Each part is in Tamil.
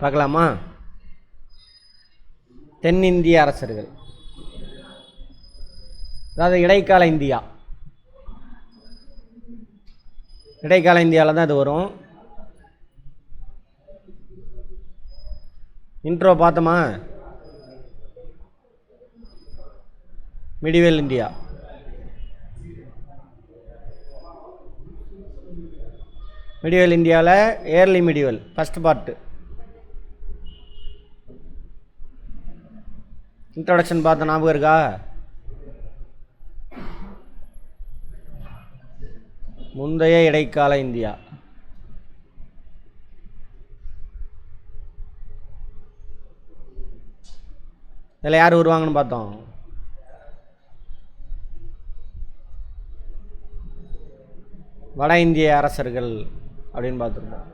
பார்க்கலாமா? தென்னிந்திய அரசர்கள், அதாவது இடைக்கால இந்தியா. இடைக்கால இந்தியாவில் தான் இது வரும். இன்ட்ரோ பார்த்தோமா? Medieval India. மிடிவல் இந்தியாவில் early medieval first part introduction பார்த்த ஞாபகம் இருக்கா? முந்தைய இடைக்கால இந்தியா. இதில் யார் வருவாங்கன்னு பார்த்தோம். வட இந்திய அரசர்கள் அப்படின்னு பார்த்துருப்போம்.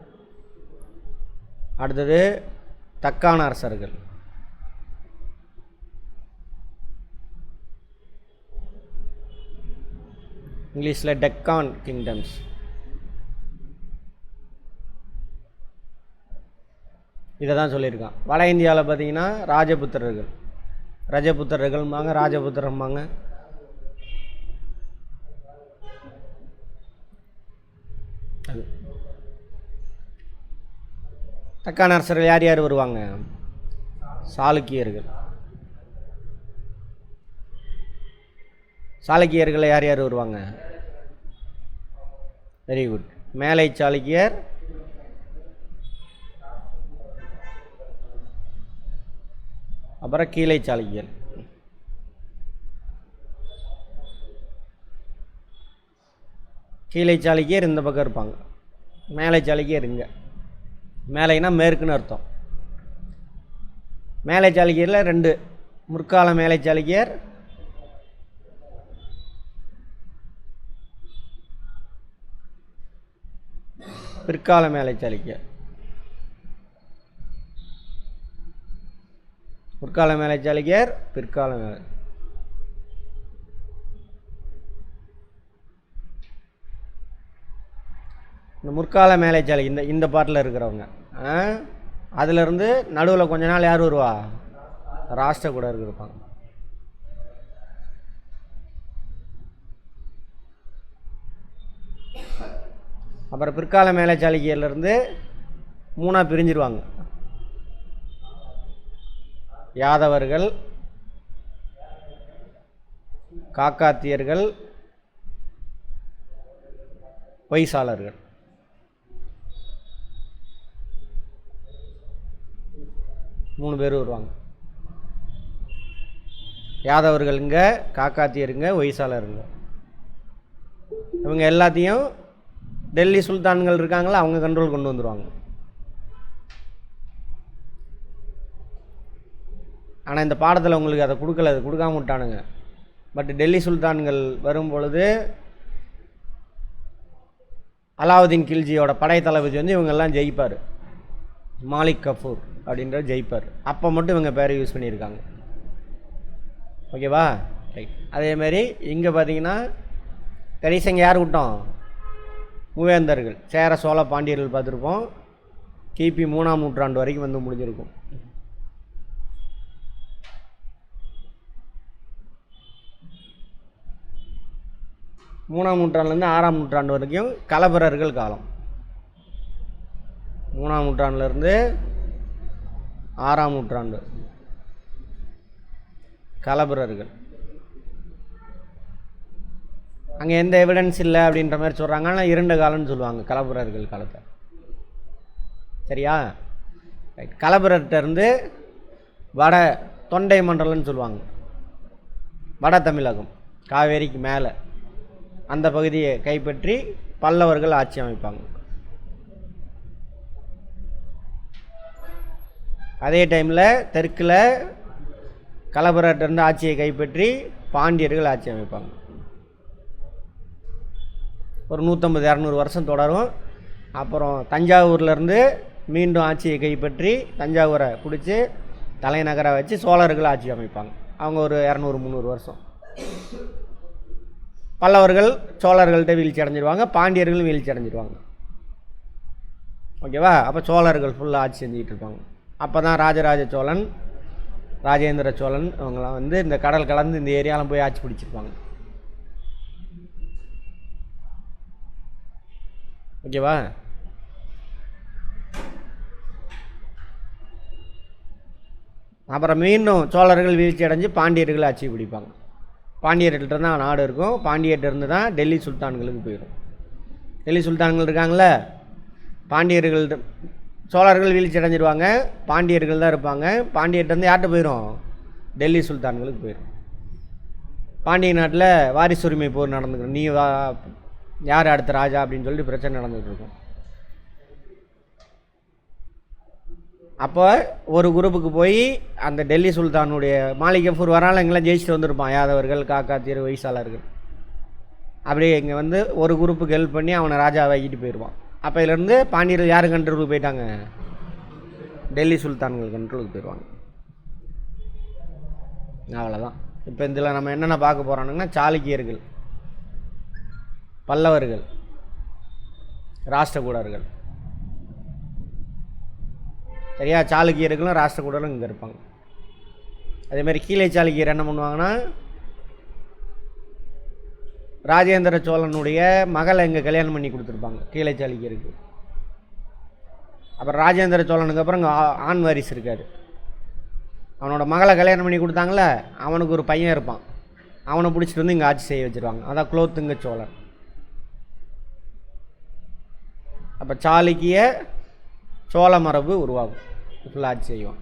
அடுத்தது தக்கான அரசர்கள். இங்கிலீஷில் டெக்கான் கிங்டம்ஸ். இதை தான் சொல்லியிருக்கான். வட இந்தியாவில் பார்த்தீங்கன்னா ராஜபுத்திரர்கள், ரஜபுத்திரர்கள்பாங்க, ராஜபுத்திரம்பாங்க. தக்கான அரசர்கள் யார் யார் வருவாங்க? சாளுக்கியர்கள். சாளுக்கியர்கள் யார் யார் வருவாங்க? Very good. மேலை சாளுக்கியர், அப்புறம் கீழே சாளுக்கியர். கீழே சாளுக்கியர் இந்த பக்கம் இருப்பாங்க, மேலை சாளுக்கியர் இங்கே. மேலைனா மேற்குன்னு அர்த்தம். மேலை சாளுக்கியரில் ரெண்டு, முற்கால மேலை சாளுக்கியர், பிற்கால மேலை சாளுக்கியர். முற்கால மேலை சாளுக்கியர், பிற்கால மேலை. இந்த முற்கால மேலை சாளுக்கியர் இந்த பாட்டில் இருக்கிறவங்க, அதிலிருந்து நடுவில் கொஞ்ச நாள் யார் வருவா? ராஷ்டிர கூட இருப்பாங்க. அப்புறம் பிற்கால மேலை சாளுக்கியர்லேருந்து மூணாக பிரிஞ்சிருவாங்க. யாதவர்கள், காக்காத்தியர்கள், வைசாளர்கள். மூணு பேர் வருவாங்க. யாதவர்களுங்க, காக்காத்தியருங்க, வைசாளருங்க. இவங்க எல்லாத்தையும் டெல்லி சுல்தான்கள் இருக்காங்களா, அவங்க கண்ட்ரோல் கொண்டு வந்துடுவாங்க. ஆனால் இந்த பாடத்தில் உங்களுக்கு அதை கொடுக்கல, அது கொடுக்காம விட்டானுங்க. பட் டெல்லி சுல்தான்கள் வரும் பொழுது அலாவுதீன் கில்ஜியோட படை தளபதி இவங்கெல்லாம் ஜெயிப்பார். மாலிக் கஃபூர் அப்படின்ற ஜெயிப்பார். அப்போ மட்டும் இவங்க பேரை யூஸ் பண்ணியிருக்காங்க. ஓகேவா? ரைட். அதேமாரி இங்கே பார்த்தீங்கன்னா கடைசிங்க யார் விட்டோம்? மூவேந்தர்கள், சேர சோழ பாண்டியர்கள் பார்த்துருப்போம். கிபி 3ஆம் நூற்றாண்டு வரைக்கும் வந்து முடிஞ்சிருக்கும். மூணாம் நூற்றாண்டுலேருந்து 6ஆம் நூற்றாண்டு வரைக்கும் கலபரர்கள் காலம். 3ஆம் நூற்றாண்டுலேருந்து 6ஆம் நூற்றாண்டு கலபரர்கள். அங்கே எந்த எவிடன்ஸ் இல்லை அப்படின்ற மாதிரி சொல்கிறாங்க. ஆனால் 2 காலம்னு சொல்லுவாங்க கலபரர்கள் காலத்தை. சரியா? ரைட். கலபரர்கிட்டருந்து வட தொண்டை மண்டலம்னு சொல்லுவாங்க. வட தமிழகம், காவேரிக்கு மேலே அந்த பகுதியை கைப்பற்றி பல்லவர்கள் ஆட்சி அமைப்பாங்க. அதே டைமில் தெற்கில் கலபரர்கிட்டருந்து ஆட்சியை கைப்பற்றி பாண்டியர்கள் ஆட்சி அமைப்பாங்க. ஒரு 150-200 வருஷம் தொடரும். அப்புறம் தஞ்சாவூர்லேருந்து மீண்டும் ஆட்சியை கைப்பற்றி தஞ்சாவூரை பிடிச்சி தலைநகரை வச்சு சோழர்கள் ஆட்சி அமைப்பாங்க. அவங்க ஒரு 200-300 வருஷம். பல்லவர்கள் சோழர்கள்ட்ட வீழ்ச்சி அடைஞ்சிருவாங்க, பாண்டியர்களும் வீழ்ச்சி அடைஞ்சிருவாங்க. ஓகேவா? அப்போ சோழர்கள் ஃபுல்லாக ஆட்சி செஞ்சுக்கிட்டு இருப்பாங்க. அப்போ தான் ராஜராஜ சோழன், ராஜேந்திர சோழன் அவங்களாம் வந்து இந்த கடல் கலந்து இந்த ஏரியாவில் போய் ஆட்சி பிடிச்சிருப்பாங்க. ஓகேவா? அப்புறம் மீண்டும் சோழர்கள் வீழ்ச்சி அடைஞ்சு பாண்டியர்கள் ஆட்சி பிடிப்பாங்க. பாண்டியர்கள்ட்ட தான் நாடு இருக்கும். பாண்டியர்கிட்ட இருந்து தான் டெல்லி சுல்தான்களுக்கு போயிடும். டெல்லி சுல்தான்கள் இருக்காங்களே, பாண்டியர்கள் சோழர்கள் வீழ்ச்சி அடைஞ்சிருவாங்க, பாண்டியர்கள் தான் இருப்பாங்க. பாண்டியர்கிட்டருந்து யார்கிட்ட போயிடும்? டெல்லி சுல்தான்களுக்கு போயிடும். பாண்டிய நாட்டில் வாரிசுரிமை போர் நடந்துக்கணும். நீ யார் அடுத்த ராஜா அப்படின்னு சொல்லிட்டு பிரச்சனை நடந்துகிட்டு இருக்கும். அப்போ ஒரு குரூப்புக்கு போய் அந்த டெல்லி சுல்தானுடைய மாலிக் கஃபூர் வராலும் எங்கெல்லாம் ஜெயிச்சுட்டு வந்திருப்பான். யாதவர்கள், காக்காத்தியர், வைசாளர்கள். அப்படியே இங்கே வந்து ஒரு குரூப்புக்கு ஹெல்ப் பண்ணி அவனை ராஜாவை ஆக்கிட்டு போயிடுவான். அப்போ இதிலேருந்து பாண்டியர்கள் யார் கண்ட்ரோலுக்கு போயிட்டாங்க? டெல்லி சுல்தான்கள் கண்ட்ரோலுக்கு போயிடுவாங்க. அவ்வளோதான். இப்போ இதில் நம்ம என்னென்ன பார்க்க போகிறோம்னா, சாளுக்கியர்கள், பல்லவர்கள், ராஷ்டிரகூடர்கள். சரியா? சாளுக்கியர்களும் ராஷ்டிரகூடர்களும் இங்கே இருப்பாங்க. அதேமாதிரி கீழே சாளுக்கியர் என்ன பண்ணுவாங்கன்னா, ராஜேந்திர சோழனுடைய மகளை இங்கே கல்யாணம் பண்ணி கொடுத்துருப்பாங்க கீழே சாளுக்கியருக்கு. அப்புறம் ராஜேந்திர சோழனுக்கு அப்புறம் இங்கே ஆண் வாரிசு இருக்கார். அவனோட மகளை கல்யாணம் பண்ணி கொடுத்தாங்களே, அவனுக்கு ஒரு பையன் இருப்பான். அவனை பிடிச்சிட்டு வந்து இங்கே ஆட்சி செய்ய வச்சுருவாங்க. அதான் குலோத்துங்க சோழன். அப்போ சாளுக்கிய சோழ மரபு உருவாகும். ஃபுல்லாக ஆட்சி செய்வான்.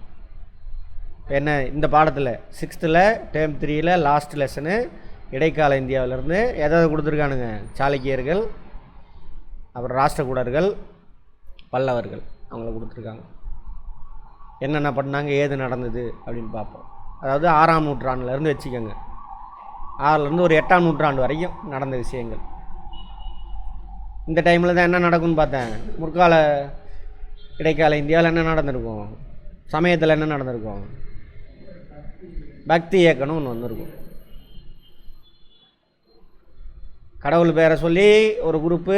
என்ன இந்த பாடத்தில் 6th டேர்ம் 3 லாஸ்ட் லெசனு இடைக்கால இந்தியாவிலேருந்து எதாவது கொடுத்துருக்கானுங்க? சாளுக்கியர்கள், அப்புறம் ராஷ்டிரகூடர்கள், பல்லவர்கள், அவங்கள கொடுத்துருக்காங்க. என்னென்ன பண்ணாங்க, ஏது நடந்தது அப்படின்னு பார்ப்போம். அதாவது 6ஆம் நூற்றாண்டுலேருந்து வச்சுக்கோங்க, 6லேருந்து ஒரு 8ஆம் நூற்றாண்டு வரைக்கும் நடந்த விஷயங்கள். இந்த டைமில் தான் என்ன நடக்கும்னு பார்த்தேன். முற்கால இடைக்கால இந்தியாவில் என்ன நடந்திருக்கும்? சமயத்தில் என்ன நடந்திருக்கும்? பக்தி இயக்கம்னு ஒன்று வந்திருக்கும். கடவுள் பேரை சொல்லி ஒரு குரூப்பு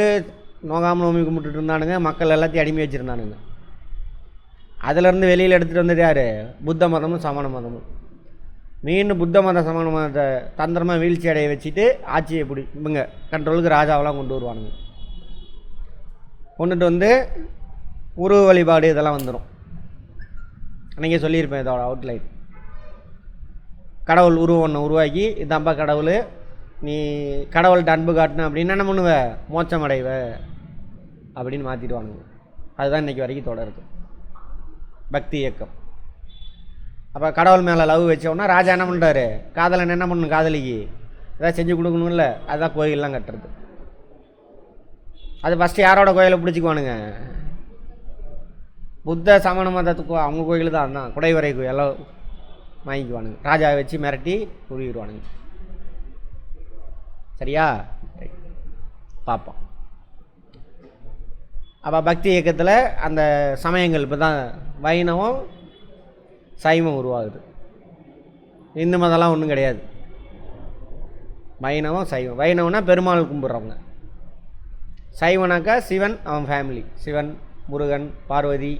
நோகாமல் நோம்பி கும்பிட்டுட்டு இருந்தானுங்க. மக்கள் எல்லாத்தையும் அடிமை வச்சுருந்தானுங்க. அதிலேருந்து வெளியில் எடுத்துகிட்டு வந்தது யார்? புத்த மதமும் சமண மதமும். மீண்டும் புத்த மத சமண மதத்தை தந்திரமாக வீழ்ச்சி அடைய வச்சுட்டு ஆட்சியை இவங்க கண்ட்ரோலுக்கு ராஜாவெல்லாம் கொண்டு வருவானுங்க. கொண்டுட்டு வந்து உருவ வழிபாடு இதெல்லாம் வந்துடும். அன்றைக்கே சொல்லியிருப்பேன் இதோட அவுட்லைன். கடவுள் உருவம் ஒன்று உருவாக்கி, இதாம்பா கடவுள், நீ கடவுள்கிட்ட அன்பு காட்டின அப்படின்னு என்ன பண்ணுவ? மோட்சம் அடைவ அப்படின்னு மாற்றிடுவானுங்க. அதுதான் இன்றைக்கி வரைக்கும் தொடருது பக்தி இயக்கம். அப்போ கடவுள் மேலே லவ் வச்சோன்னா ராஜா என்ன பண்ணுறாரு? காதலன் என்ன பண்ணணும்? காதலிக்கு எதாவது செஞ்சு கொடுக்கணும்ல. அதுதான் கோயிலெலாம் கட்டுறது. அது ஃபஸ்ட்டு யாரோட கோயிலை பிடிச்சிக்குவானுங்க? புத்த சமண மதத்துக்கு அவங்க கோயில் தான். அதுதான் குடைவரை கோயில் எல்லாம் வாங்கிக்குவானுங்க. ராஜாவை வச்சு மிரட்டி உருவிடுவானுங்க. சரியா? பார்ப்போம். அப்போ பக்தி இயக்கத்தில் அந்த சமயங்கள் இப்போ தான் வைணவம் சைவம் உருவாகுது. இந்து மதம்லாம் ஒன்றும் கிடையாது. வைணவம் சைவம். வைணவனா பெருமாள் கும்பிட்றவங்க. சைவனாக்கா சிவன் அவன் ஃபேமிலி, சிவன், முருகன், பார்வதி,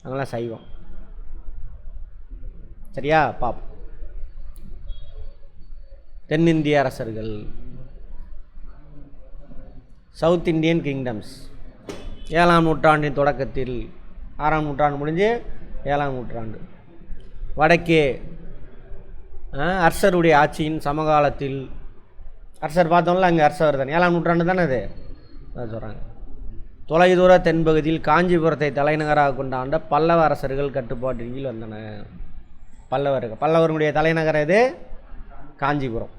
அவங்களாம் சைவம். சரியா? பார்ப்போம். தென்னிந்திய அரசர்கள், சவுத் இண்டியன் கிங்டம்ஸ். 7ஆம் நூற்றாண்டின் தொடக்கத்தில், 6ஆம் நூற்றாண்டு முடிஞ்சு 7ஆம் நூற்றாண்டு. வடக்கே அரசருடைய ஆட்சியின் சமகாலத்தில், அரசர் பார்த்தோம்ல அங்கே அரசர் தானே, 7ஆம் நூற்றாண்டு தானே அது. அதான் சொல்கிறாங்க. தொலைதூர தென்பகுதியில் காஞ்சிபுரத்தை தலைநகராக கொண்டாண்ட பல்லவ அரசர்கள் கட்டுப்பாட்டின் கீழ் வந்தன. பல்லவர்களுடைய தலைநகரம் இது காஞ்சிபுரம்.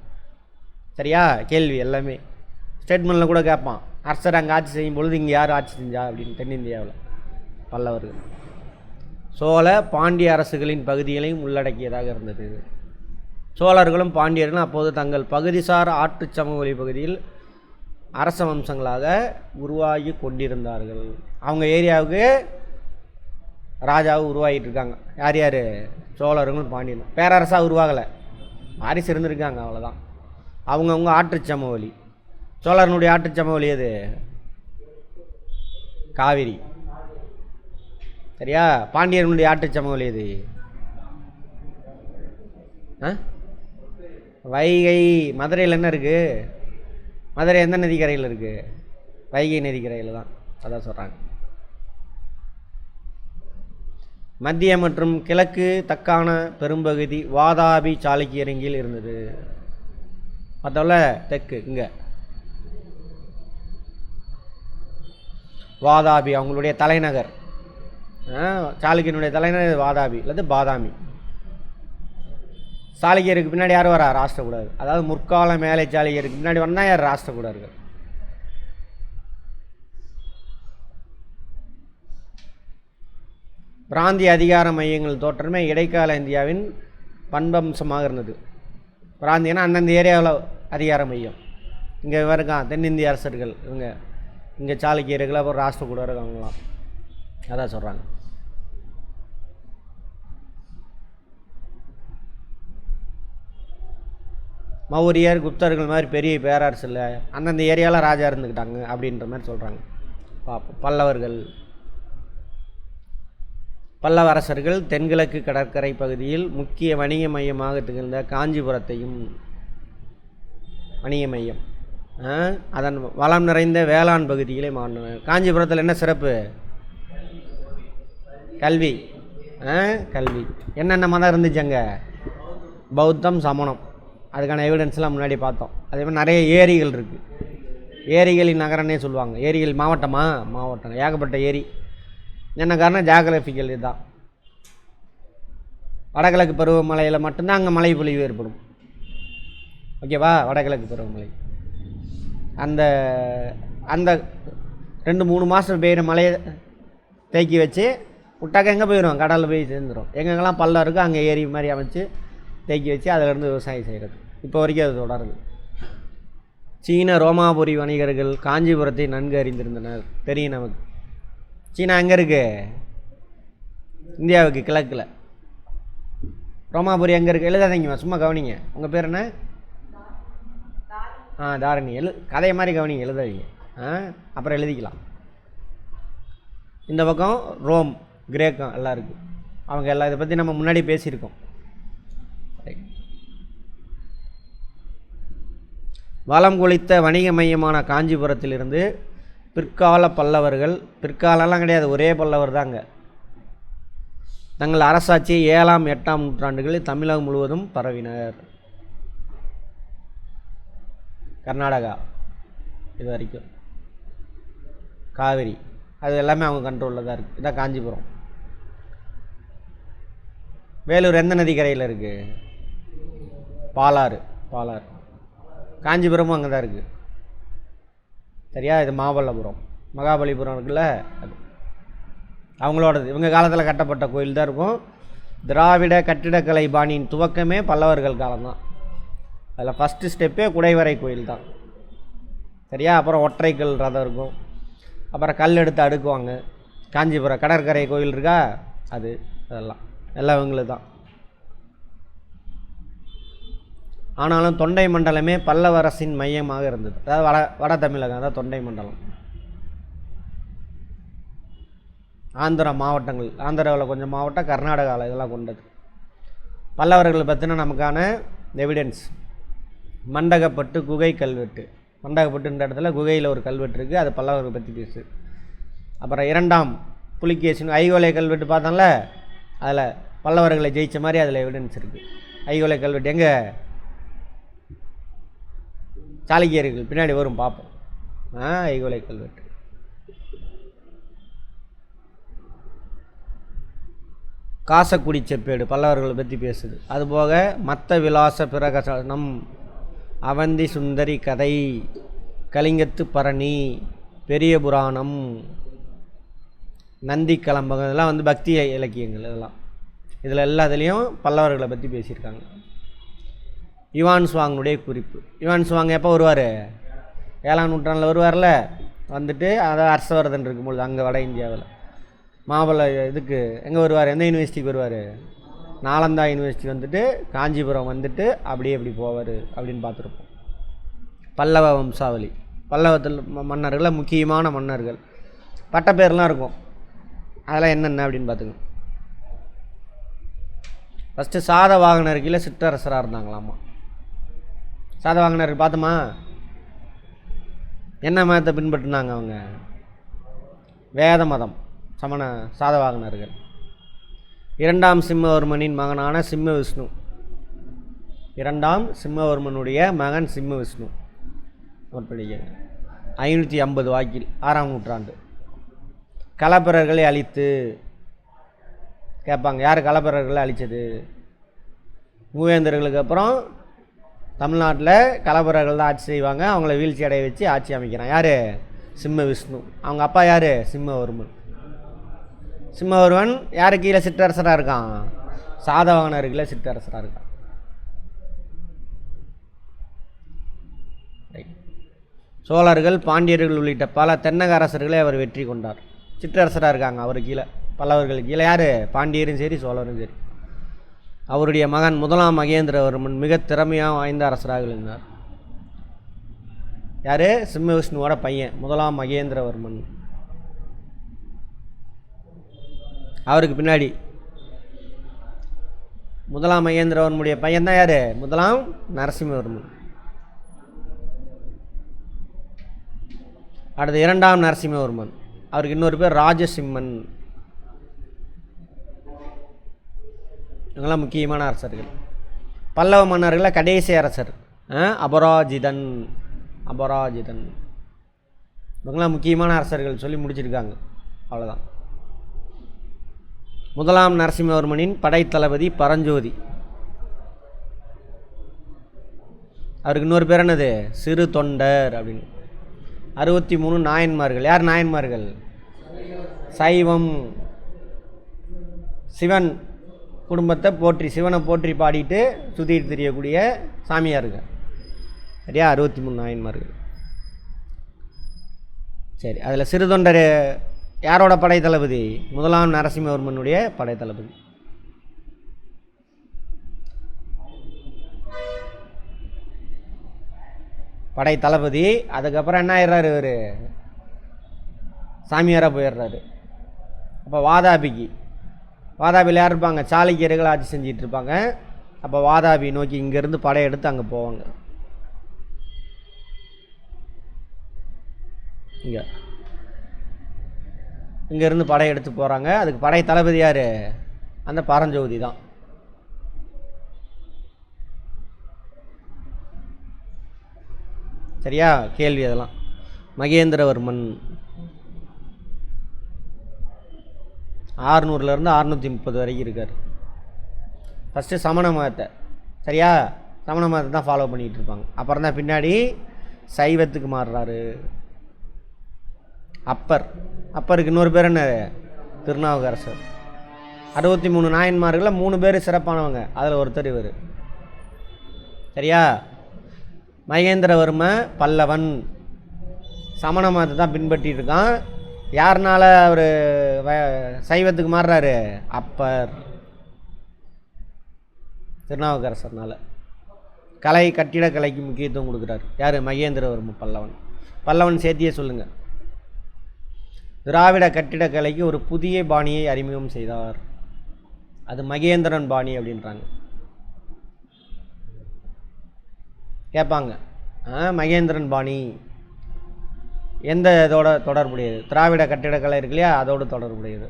சரியா? கேள்வி எல்லாமே ஸ்டேட்மெண்ட்டில் கூட கேட்பான். அரசர் அங்கே ஆட்சி செய்யும் பொழுது இங்கே யார் ஆட்சி செஞ்சா அப்படின்னு. தென்னிந்தியாவில் பல்லவர்கள். சோழ பாண்டிய அரசுகளின் பகுதிகளையும் உள்ளடக்கியதாக இருந்தது. சோழர்களும் பாண்டியர்களும் அப்போது தங்கள் பகுதிசார் ஆற்று சமவெளி பகுதியில் அரச வம்சங்களாக உருவாகி கொண்டிருந்தார்கள். அவங்க ஏரியாவுக்கு ராஜாவை உருவாகிட்டு இருக்காங்க. யார் யார்? சோழர்களும் பாண்டியர்களும். பேரரசாக உருவாகலை, வாரிசு இருந்திருக்காங்க, அவ்வளோதான். அவங்கவுங்க ஆற்று சமவெளி. சோழனுடைய ஆற்று சமவெளி அது காவிரி. சரியா? பாண்டியர்களுடைய ஆட்டு சமவெளி இது. வைகை. மதுரையில் என்ன இருக்குது? மதுரை எந்த நதிக்கரையில் இருக்குது? வைகை நதிக்கரையில் தான். அதான் சொல்கிறாங்க. மத்திய மற்றும் கிழக்கு தக்கான பெரும்பகுதி வாதாபி சாளுக்கியரிங்கில் இருந்தது. மற்றவள தெற்கு இங்கே வாதாபி அவங்களுடைய தலைநகர். சாளுக்கியனுடைய தலைநகர் வாதாபி அல்லது பாதாமி. சாளுக்கியருக்கு பின்னாடி யார் வரா? ராஷ்டிரகூடர்கள். அதாவது முற்கால மேலை சாளுக்கியருக்கு பின்னாடி வந்தால் யார்? ராஷ்டிரகூடர்கள். பிராந்திய அதிகார மையங்கள் தோற்றமே இடைக்கால இந்தியாவின் பண்பம்சமாக இருந்தது. பிராந்தியனா அந்தந்த ஏரியாவில் அதிகார மையம். இங்கே இருக்கான் தென்னிந்திய அரசர்கள், இவங்க இங்கே சாளுக்கியர்கள், அப்புறம் ராஷ்டிரகூடர்கள், அவங்களாம். அதான் சொல்கிறாங்க. மௌரியர் குப்தர்கள் மாதிரி பெரிய பேரரசு இல்லை, அந்தந்த ஏரியாவில் ராஜா இருந்துக்கிட்டாங்க அப்படின்ற மாதிரி சொல்கிறாங்க. பார்ப்போம். பல்லவர்கள். பல்லவ அரசர்கள் தென்கிழக்கு கடற்கரை பகுதியில் முக்கிய வணிக மையமாக திகழ்ந்த காஞ்சிபுரத்தையும் வணிக மையம் அதன் வளம் நிறைந்த வேளாண் பகுதிகளை மாற்றினர். காஞ்சிபுரத்தில் என்ன சிறப்பு? கல்வி. கல்வி. என்னென்ன மதம் இருந்துச்சு அங்கே? பௌத்தம், சமணம். அதுக்கான எவிடன்ஸ்லாம் முன்னாடி பார்த்தோம். அதே மாதிரி நிறைய ஏரிகள் இருக்குது. ஏரிகளின் நகரன்னே சொல்லுவாங்க. ஏரிகள் மாவட்டமா? மாவட்டம். ஏகப்பட்ட ஏரி. என்ன காரணம்? ஜியாகிரபிக்கல் இதுதான். வடகிழக்கு பருவமழையில் மட்டும்தான் அங்கே மழை பொழிவு ஏற்படும். ஓகேவா? வடகிழக்கு பருவமழை அந்த அந்த 2-3 மாதம் பெய்கிற மழையை தேக்கி வச்சு விட்டாக்க எங்கே போயிடும்? கடலில் போய் சேர்ந்துடும். எங்கெங்கெல்லாம் பள்ளம் இருக்கோ அங்கே ஏரி மாதிரி அமைச்சு தேக்கி வச்சு அதிலேருந்து விவசாயம் செய்கிறது. இப்போ வரைக்கும் அது தொடருது. சீன ரோமாபுரி வணிகர்கள் காஞ்சிபுரத்தை நன்கு அறிந்திருந்தனர். தெரியும் நமக்கு. சீனா எங்கே இருக்குது? இந்தியாவுக்கு கிழக்கில். ரோமாபுரி எங்கே இருக்குது? எழுதாதீங்கம்மா, சும்மா கவனிங்க. உங்கள் பேர் என்ன? தாரணி. கதையை மாதிரி கவனிங்க, எழுதாதீங்க. அப்புறம் எழுதிக்கலாம். இந்த பக்கம் ரோம், கிரேக்கம் எல்லாம் இருக்குது. அவங்க எல்லாம் இதை பற்றி நம்ம முன்னாடி பேசியிருக்கோம். வளம் கொளித்த வணிக மையமான காஞ்சிபுரத்திலிருந்து பிற்கால பல்லவர்கள், பிற்காலெல்லாம் கிடையாது, ஒரே பல்லவர் தாங்க, தங்கள் அரசாட்சியை 7ஆம் 8ஆம் நூற்றாண்டுகளில் தமிழகம் முழுவதும் பரவினர். கர்நாடகா இது வரைக்கும் காவிரி அது எல்லாமே அவங்க கண்ட்ரோலில் தான் இருக்குது. இதான் காஞ்சிபுரம். வேலூர் எந்த நதிக்கரையில் இருக்குது? பாலாறு. பாலாறு. காஞ்சிபுரமும் அங்கே தான் இருக்குது. சரியா? இது மாமல்லபுரம், மகாபலிபுரம் இருக்குல்ல, அது அவங்களோடது. இவங்க காலத்தில் கட்டப்பட்ட கோயில் தான் இருக்கும். திராவிட கட்டிடக்கலை பாணியின் துவக்கமே பல்லவர்கள் காலம்தான். அதில் ஃபஸ்ட்டு ஸ்டெப்பே குடைவரை கோயில் தான். சரியா? அப்புறம் ஒற்றைக்கல் ரதம் இருக்கும். அப்புறம் கல் எடுத்து அடுக்குவாங்க. காஞ்சிபுரம் கடற்கரை கோயில் இருக்கா, அது அதெல்லாம் எல்லாம் இவங்களுக்கு தான். ஆனாலும் தொண்டை மண்டலமே பல்லவரசின் மையமாக இருந்தது. அதாவது வட தமிழகம் தான் தொண்டை மண்டலம். ஆந்திரா மாவட்டங்கள், ஆந்திராவில் கொஞ்சம் மாவட்டம், கர்நாடகாவில் இதெல்லாம் கொண்டது. பல்லவர்களை பற்றின நமக்கான எவிடன்ஸ் மண்டகப்பட்டு குகை கல்வெட்டு. மண்டகப்பட்டுன்ற இடத்துல குகையில் ஒரு கல்வெட்டு இருக்குது, அது பல்லவர்களை பற்றி பேசு. அப்புறம் 2ஆம் புலிகேசின் ஐகோலை கல்வெட்டு பார்த்தோம்ல, அதில் பல்லவர்களை ஜெயித்த மாதிரி அதில் எவிடன்ஸ் இருக்குது. ஐகோலை கல்வெட்டு எங்கே? சாளுக்கியர்கள் பின்னாடி வரும், பார்ப்போம். ஐகோலை கல்வெட்டு. காசக்குடி செப்பேடு பல்லவர்களை பற்றி பேசுது. அதுபோக மத்த விலாச பிரகசனம், அவந்தி சுந்தரி கதை, கலிங்கத்து பரணி, பெரிய புராணம், நந்தி கலம்பகம், இதெல்லாம் வந்து பக்தி இலக்கியங்கள். இதெல்லாம் இதில் எல்லாத்துலேயும் பல்லவர்களை பற்றி பேசியிருக்காங்க. யுவான் சுவாங்கனுடைய குறிப்பு. யுவான் சுவாங் எப்போ வருவார்? 7ஆம் நூற்றாண்டில் வருவார்ல. வந்துட்டு அதாவது ஹர்ஷவர்தன் இருக்கும்பொழுது அங்கே வட இந்தியாவில் மாபல இதுக்கு எங்கே வருவார்? எந்த யூனிவர்சிட்டிக்கு வருவார்? நாலந்தா யூனிவர்சிட்டி வந்துட்டு காஞ்சிபுரம் வந்துட்டு அப்படியே எப்படி போவார் அப்படின்னு பார்த்துருப்போம். பல்லவ வம்சாவளி, பல்லவத்தில் மன்னர்களில் முக்கியமான மன்னர்கள் பட்டப்பேர்லாம் இருக்கும். அதெல்லாம் என்னென்ன அப்படின்னு பார்த்துங்க. ஃபஸ்ட்டு சாதவாகனர் கீழே சிற்றரசராக இருந்தாங்களாமா. சாதவாகனர் பார்த்தோமா, என்ன மதத்தை பின்பற்றினாங்க அவங்க? வேத மதம். சமண சாதவாகனர்கள். இரண்டாம் சிம்மவர்மனின் மகனான சிம்ம விஷ்ணு, இரண்டாம் சிம்மவர்மனுடைய மகன் சிம்ம விஷ்ணு, நோட் பண்ணிக்கங்க. 550 வாக்கில் 6ஆம் நூற்றாண்டு. களப்பிரர்களை அழித்து கேட்பாங்க, யார் களப்பிரர்களை அழித்தது? மூவேந்தர்களுக்கு அப்புறம் தமிழ்நாட்டில் களப்பிரர்கள் தான் ஆட்சி செய்வாங்க. அவங்கள வீழ்ச்சி அடைய வச்சு ஆட்சி அமைக்கிறான் யார்? சிம்ம விஷ்ணு. அவங்க அப்பா யார்? சிம்மவர்மன். சிம்மவர்மன் யார் கீழே சிற்றரசராக இருக்கான்? சாதவாகனர் கீழே சிற்றரசராக இருக்கான். சோழர்கள், பாண்டியர்கள் உள்ளிட்ட பல தென்னக அரசர்களை அவர் வெற்றி கொண்டார். சிற்றரசராக இருக்காங்க அவர் கீழே, பல்லவர்கள் கீழே. யார்? பாண்டியரும் சரி சோழரும் சரி. அவருடைய மகன் முதலாம் மகேந்திரவர்மன் மிக திறமையாக வாய்ந்த அரசராக இருந்தார். யார்? சிம்ம விஷ்ணுவோட பையன் முதலாம் மகேந்திரவர்மன். அவருக்கு பின்னாடி முதலாம் மகேந்திரவர்மனுடைய பையன் தான் யார்? முதலாம் நரசிம்மவர்மன். அடுத்து இரண்டாம் நரசிம்மவர்மன், அவருக்கு இன்னொரு பேர் ராஜசிம்மன். இவங்கெல்லாம் முக்கியமான அரசர்கள். பல்லவ மன்னர்களில் கடைசி அரசர் அபராஜிதன். அபராஜிதன் இவங்கெல்லாம் முக்கியமான அரசர்கள் சொல்லி முடிச்சிருக்காங்க. அவ்வளோதான். முதலாம் நரசிம்மவர்மனின் படைத்தளபதி பரஞ்சோதி. அவருக்கு இன்னொரு பேர் என்னது? சிறு தொண்டர் அப்படின்னு. 63 நாயன்மார்கள். யார் நாயன்மார்கள்? சைவம், சிவன் குடும்பத்தை போற்றி, சிவனை போற்றி பாடிட்டு சுற்றிட்டு தெரியக்கூடிய சாமியார்கள். சரியா? 63 நாயன்மார்கள். சரி, அதில் சிறு தொண்டர் யாரோட படைத்தளபதி? முதலாம் நரசிம்மவர்மனுடைய படைத்தளபதி. படைத்தளபதி. அதுக்கப்புறம் என்ன ஆயிடுறாரு? இவர் சாமியாராக போயிடுறாரு. அப்போ வாதாபிக்கு, வாதாபியில் யார் இருப்பாங்க? சாளுக்கியர்கள் ஆட்சி செஞ்சிட்டு இருப்பாங்க. அப்போ வாதாபி நோக்கி இங்கேருந்து படையெடுத்து அங்கே போவாங்க. இங்கேருந்து படையெடுத்து போகிறாங்க. அதுக்கு படை தளபதி யார்? அந்த பரஞ்சோதி தான். சரியா? கேள்வி அதெல்லாம். மகேந்திரவர்மன் 600லேருந்து 630 வரைக்கும் இருக்கார். ஃபஸ்ட்டு சமண மதத்தை, சரியா, சமண மதத்தை தான் ஃபாலோ பண்ணிகிட்டு இருப்பாங்க. அப்புறம் தான் பின்னாடி சைவத்துக்கு மாறுறாரு. அப்பருக்கு இன்னொரு பேர் என்ன? திருநாவுக்கரசர். 63 நாயன்மார்களில் 3 பேர் சிறப்பானவங்க. அதில் ஒருத்தர் இவர். சரியா? மகேந்திரவர்ம பல்லவன் சமண மதத்தை தான் பின்பற்றிட்டு இருக்கான். யாருனால அவர் சைவத்துக்கு மாறுறாரு? அப்பர், திருநாவுக்கரசர்னால. கலை, கட்டிடக்கலைக்கு முக்கியத்துவம் கொடுக்குறாரு. யார்? மகேந்திரவர்ம பல்லவன். பல்லவன் சேர்த்தியே சொல்லுங்கள். திராவிட கட்டிடக்கலைக்கு ஒரு புதிய பாணியை அறிமுகம் செய்தார். அது மகேந்திரன் பாணி அப்படின்றாங்க. கேட்பாங்க, மகேந்திரன் பாணி எந்த இதோட தொடர்புடையது? திராவிட கட்டிடக்கலை இருக்கு இல்லையா, அதோடு தொடர்புடையது.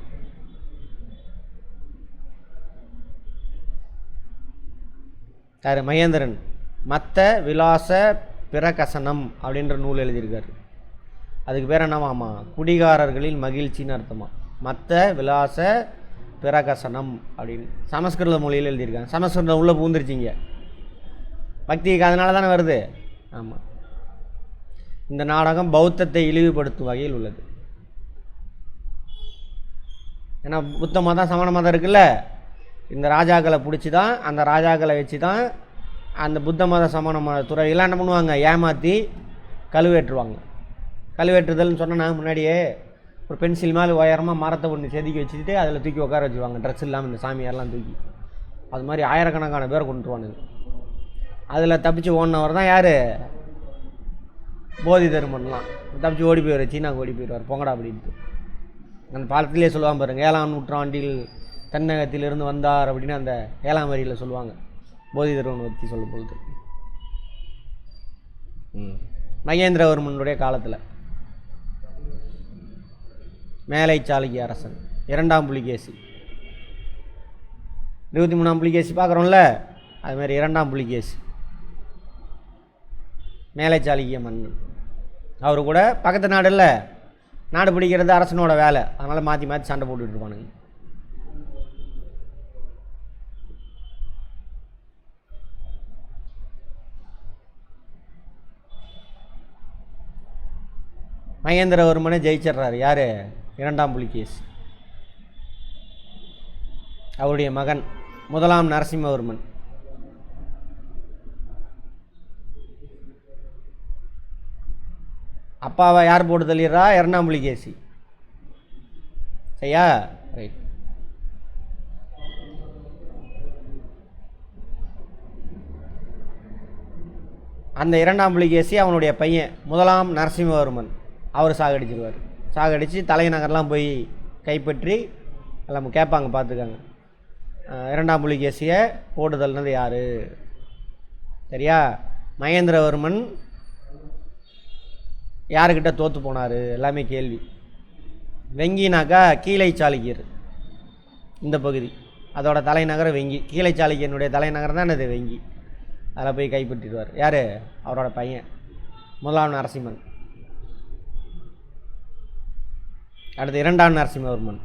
யார்? மகேந்திரன். மத்த விலாச பிரகசனம் அப்படின்ற நூல் எழுதியிருக்காரு. அதுக்கு பேர் என்னவாமா? குடிகாரர்களின் மகிழ்ச்சின்னு அர்த்தமா. மத்த விலாச பிரகசனம் அப்படின்னு சமஸ்கிருத மொழியில் எழுதியிருக்காங்க. சமஸ்கிருதம் உள்ளே பூந்துருச்சிங்க பக்திக்கு, அதனால தானே வருது. ஆமாம். இந்த நாடகம் பௌத்தத்தை இழிவுபடுத்தும் வகையில் உள்ளது. ஏன்னா புத்த மதம், சமண மதம் இருக்குல்ல, இந்த ராஜாக்களை பிடிச்சி தான், அந்த ராஜாக்களை வச்சு தான் அந்த புத்த மத சமண மத துறையெல்லாம் என்ன பண்ணுவாங்க? ஏமாற்றி கழுவேற்றுவாங்க. கழுவேற்றுதல்னு சொன்னால் நாங்கள் முன்னாடியே ஒரு பென்சில் மேலே உயரமாக மரத்தை ஒன்று செதுக்கி வச்சுட்டு அதில் தூக்கி உட்கார வச்சுருவாங்க. ட்ரெஸ் இல்லாமல் இந்த சாமியாரெலாம் தூக்கி. அது மாதிரி ஆயிரக்கணக்கான பேர் கொண்டுருவானுங்க. அதில் தப்பிச்சு ஓடினவர் தான் யார்? போதி தர்மன்லாம் தப்பிச்சு ஓடி போயிடுவார். சீனாவுக்கு ஓடி போயிடுவார். பொங்கடா அப்படின்ட்டு. அந்த பாடத்திலே சொல்லுவாங்க பாருங்க, 7ஆம் நூற்றாண்டில் தென்னகத்திலிருந்து வந்தார் அப்படின்னு அந்த 7ஆம் வரியில் சொல்லுவாங்க போதி தருவனை பற்றி சொல்லும் பொழுது. மகேந்திரவர்மனுடைய காலத்தில் மேலை சாளுக்கிய அரசன் 2ஆம் புலிகேசி, 23ஆம் புலிகேசி பார்க்குறோம்ல, அதுமாதிரி 2ஆம் புலிகேசி மேலை சாளுக்கிய மன்னன். அவர் கூட பக்கத்து நாடு இல்லை, நாடு பிடிக்கிறது அரசனோட வேலை, அதனால் மாற்றி மாற்றி சண்டை போட்டுட்டு இருப்பானுங்க. மகேந்திரவர்மனை ஜெயிச்சிட்றாரு யார்? 2ஆம் புலிகேசி. அவருடைய மகன் 1ஆம் நரசிம்மவர்மன். அப்பாவை யார் போட்டு தள்ளிடுறா? 2ஆம் புலிகேசி. சரியா? ரைட். அந்த 2ஆம் புலிகேசி அவனுடைய பையன் 1ஆம் நரசிம்மவர்மன் அவர் சாகடிச்சிருவார். சாகடித்து தலைநகர்லாம் போய் கைப்பற்றி எல்லாம் கேட்பாங்க, பார்த்துக்காங்க 2ஆம் புலிகேசியை போட்டுதல்னது யார்? சரியா? மகேந்திரவர்மன் யாருக்கிட்ட தோற்று போனார்? எல்லாமே கேள்வி. வெங்கினாக்கா கீழை சாளுக்கியர் இந்த பகுதி, அதோட தலைநகரம் வெங்கி. கீழை சாளுக்கியனுடைய தலைநகரம் தான் அது வெங்கி. அதில் போய் கைப்பற்றிடுவார். யார்? அவரோட பையன் 1ஆம் நரசிம்மன். அடுத்து 2ஆம் நரசிம்மவர்மன்.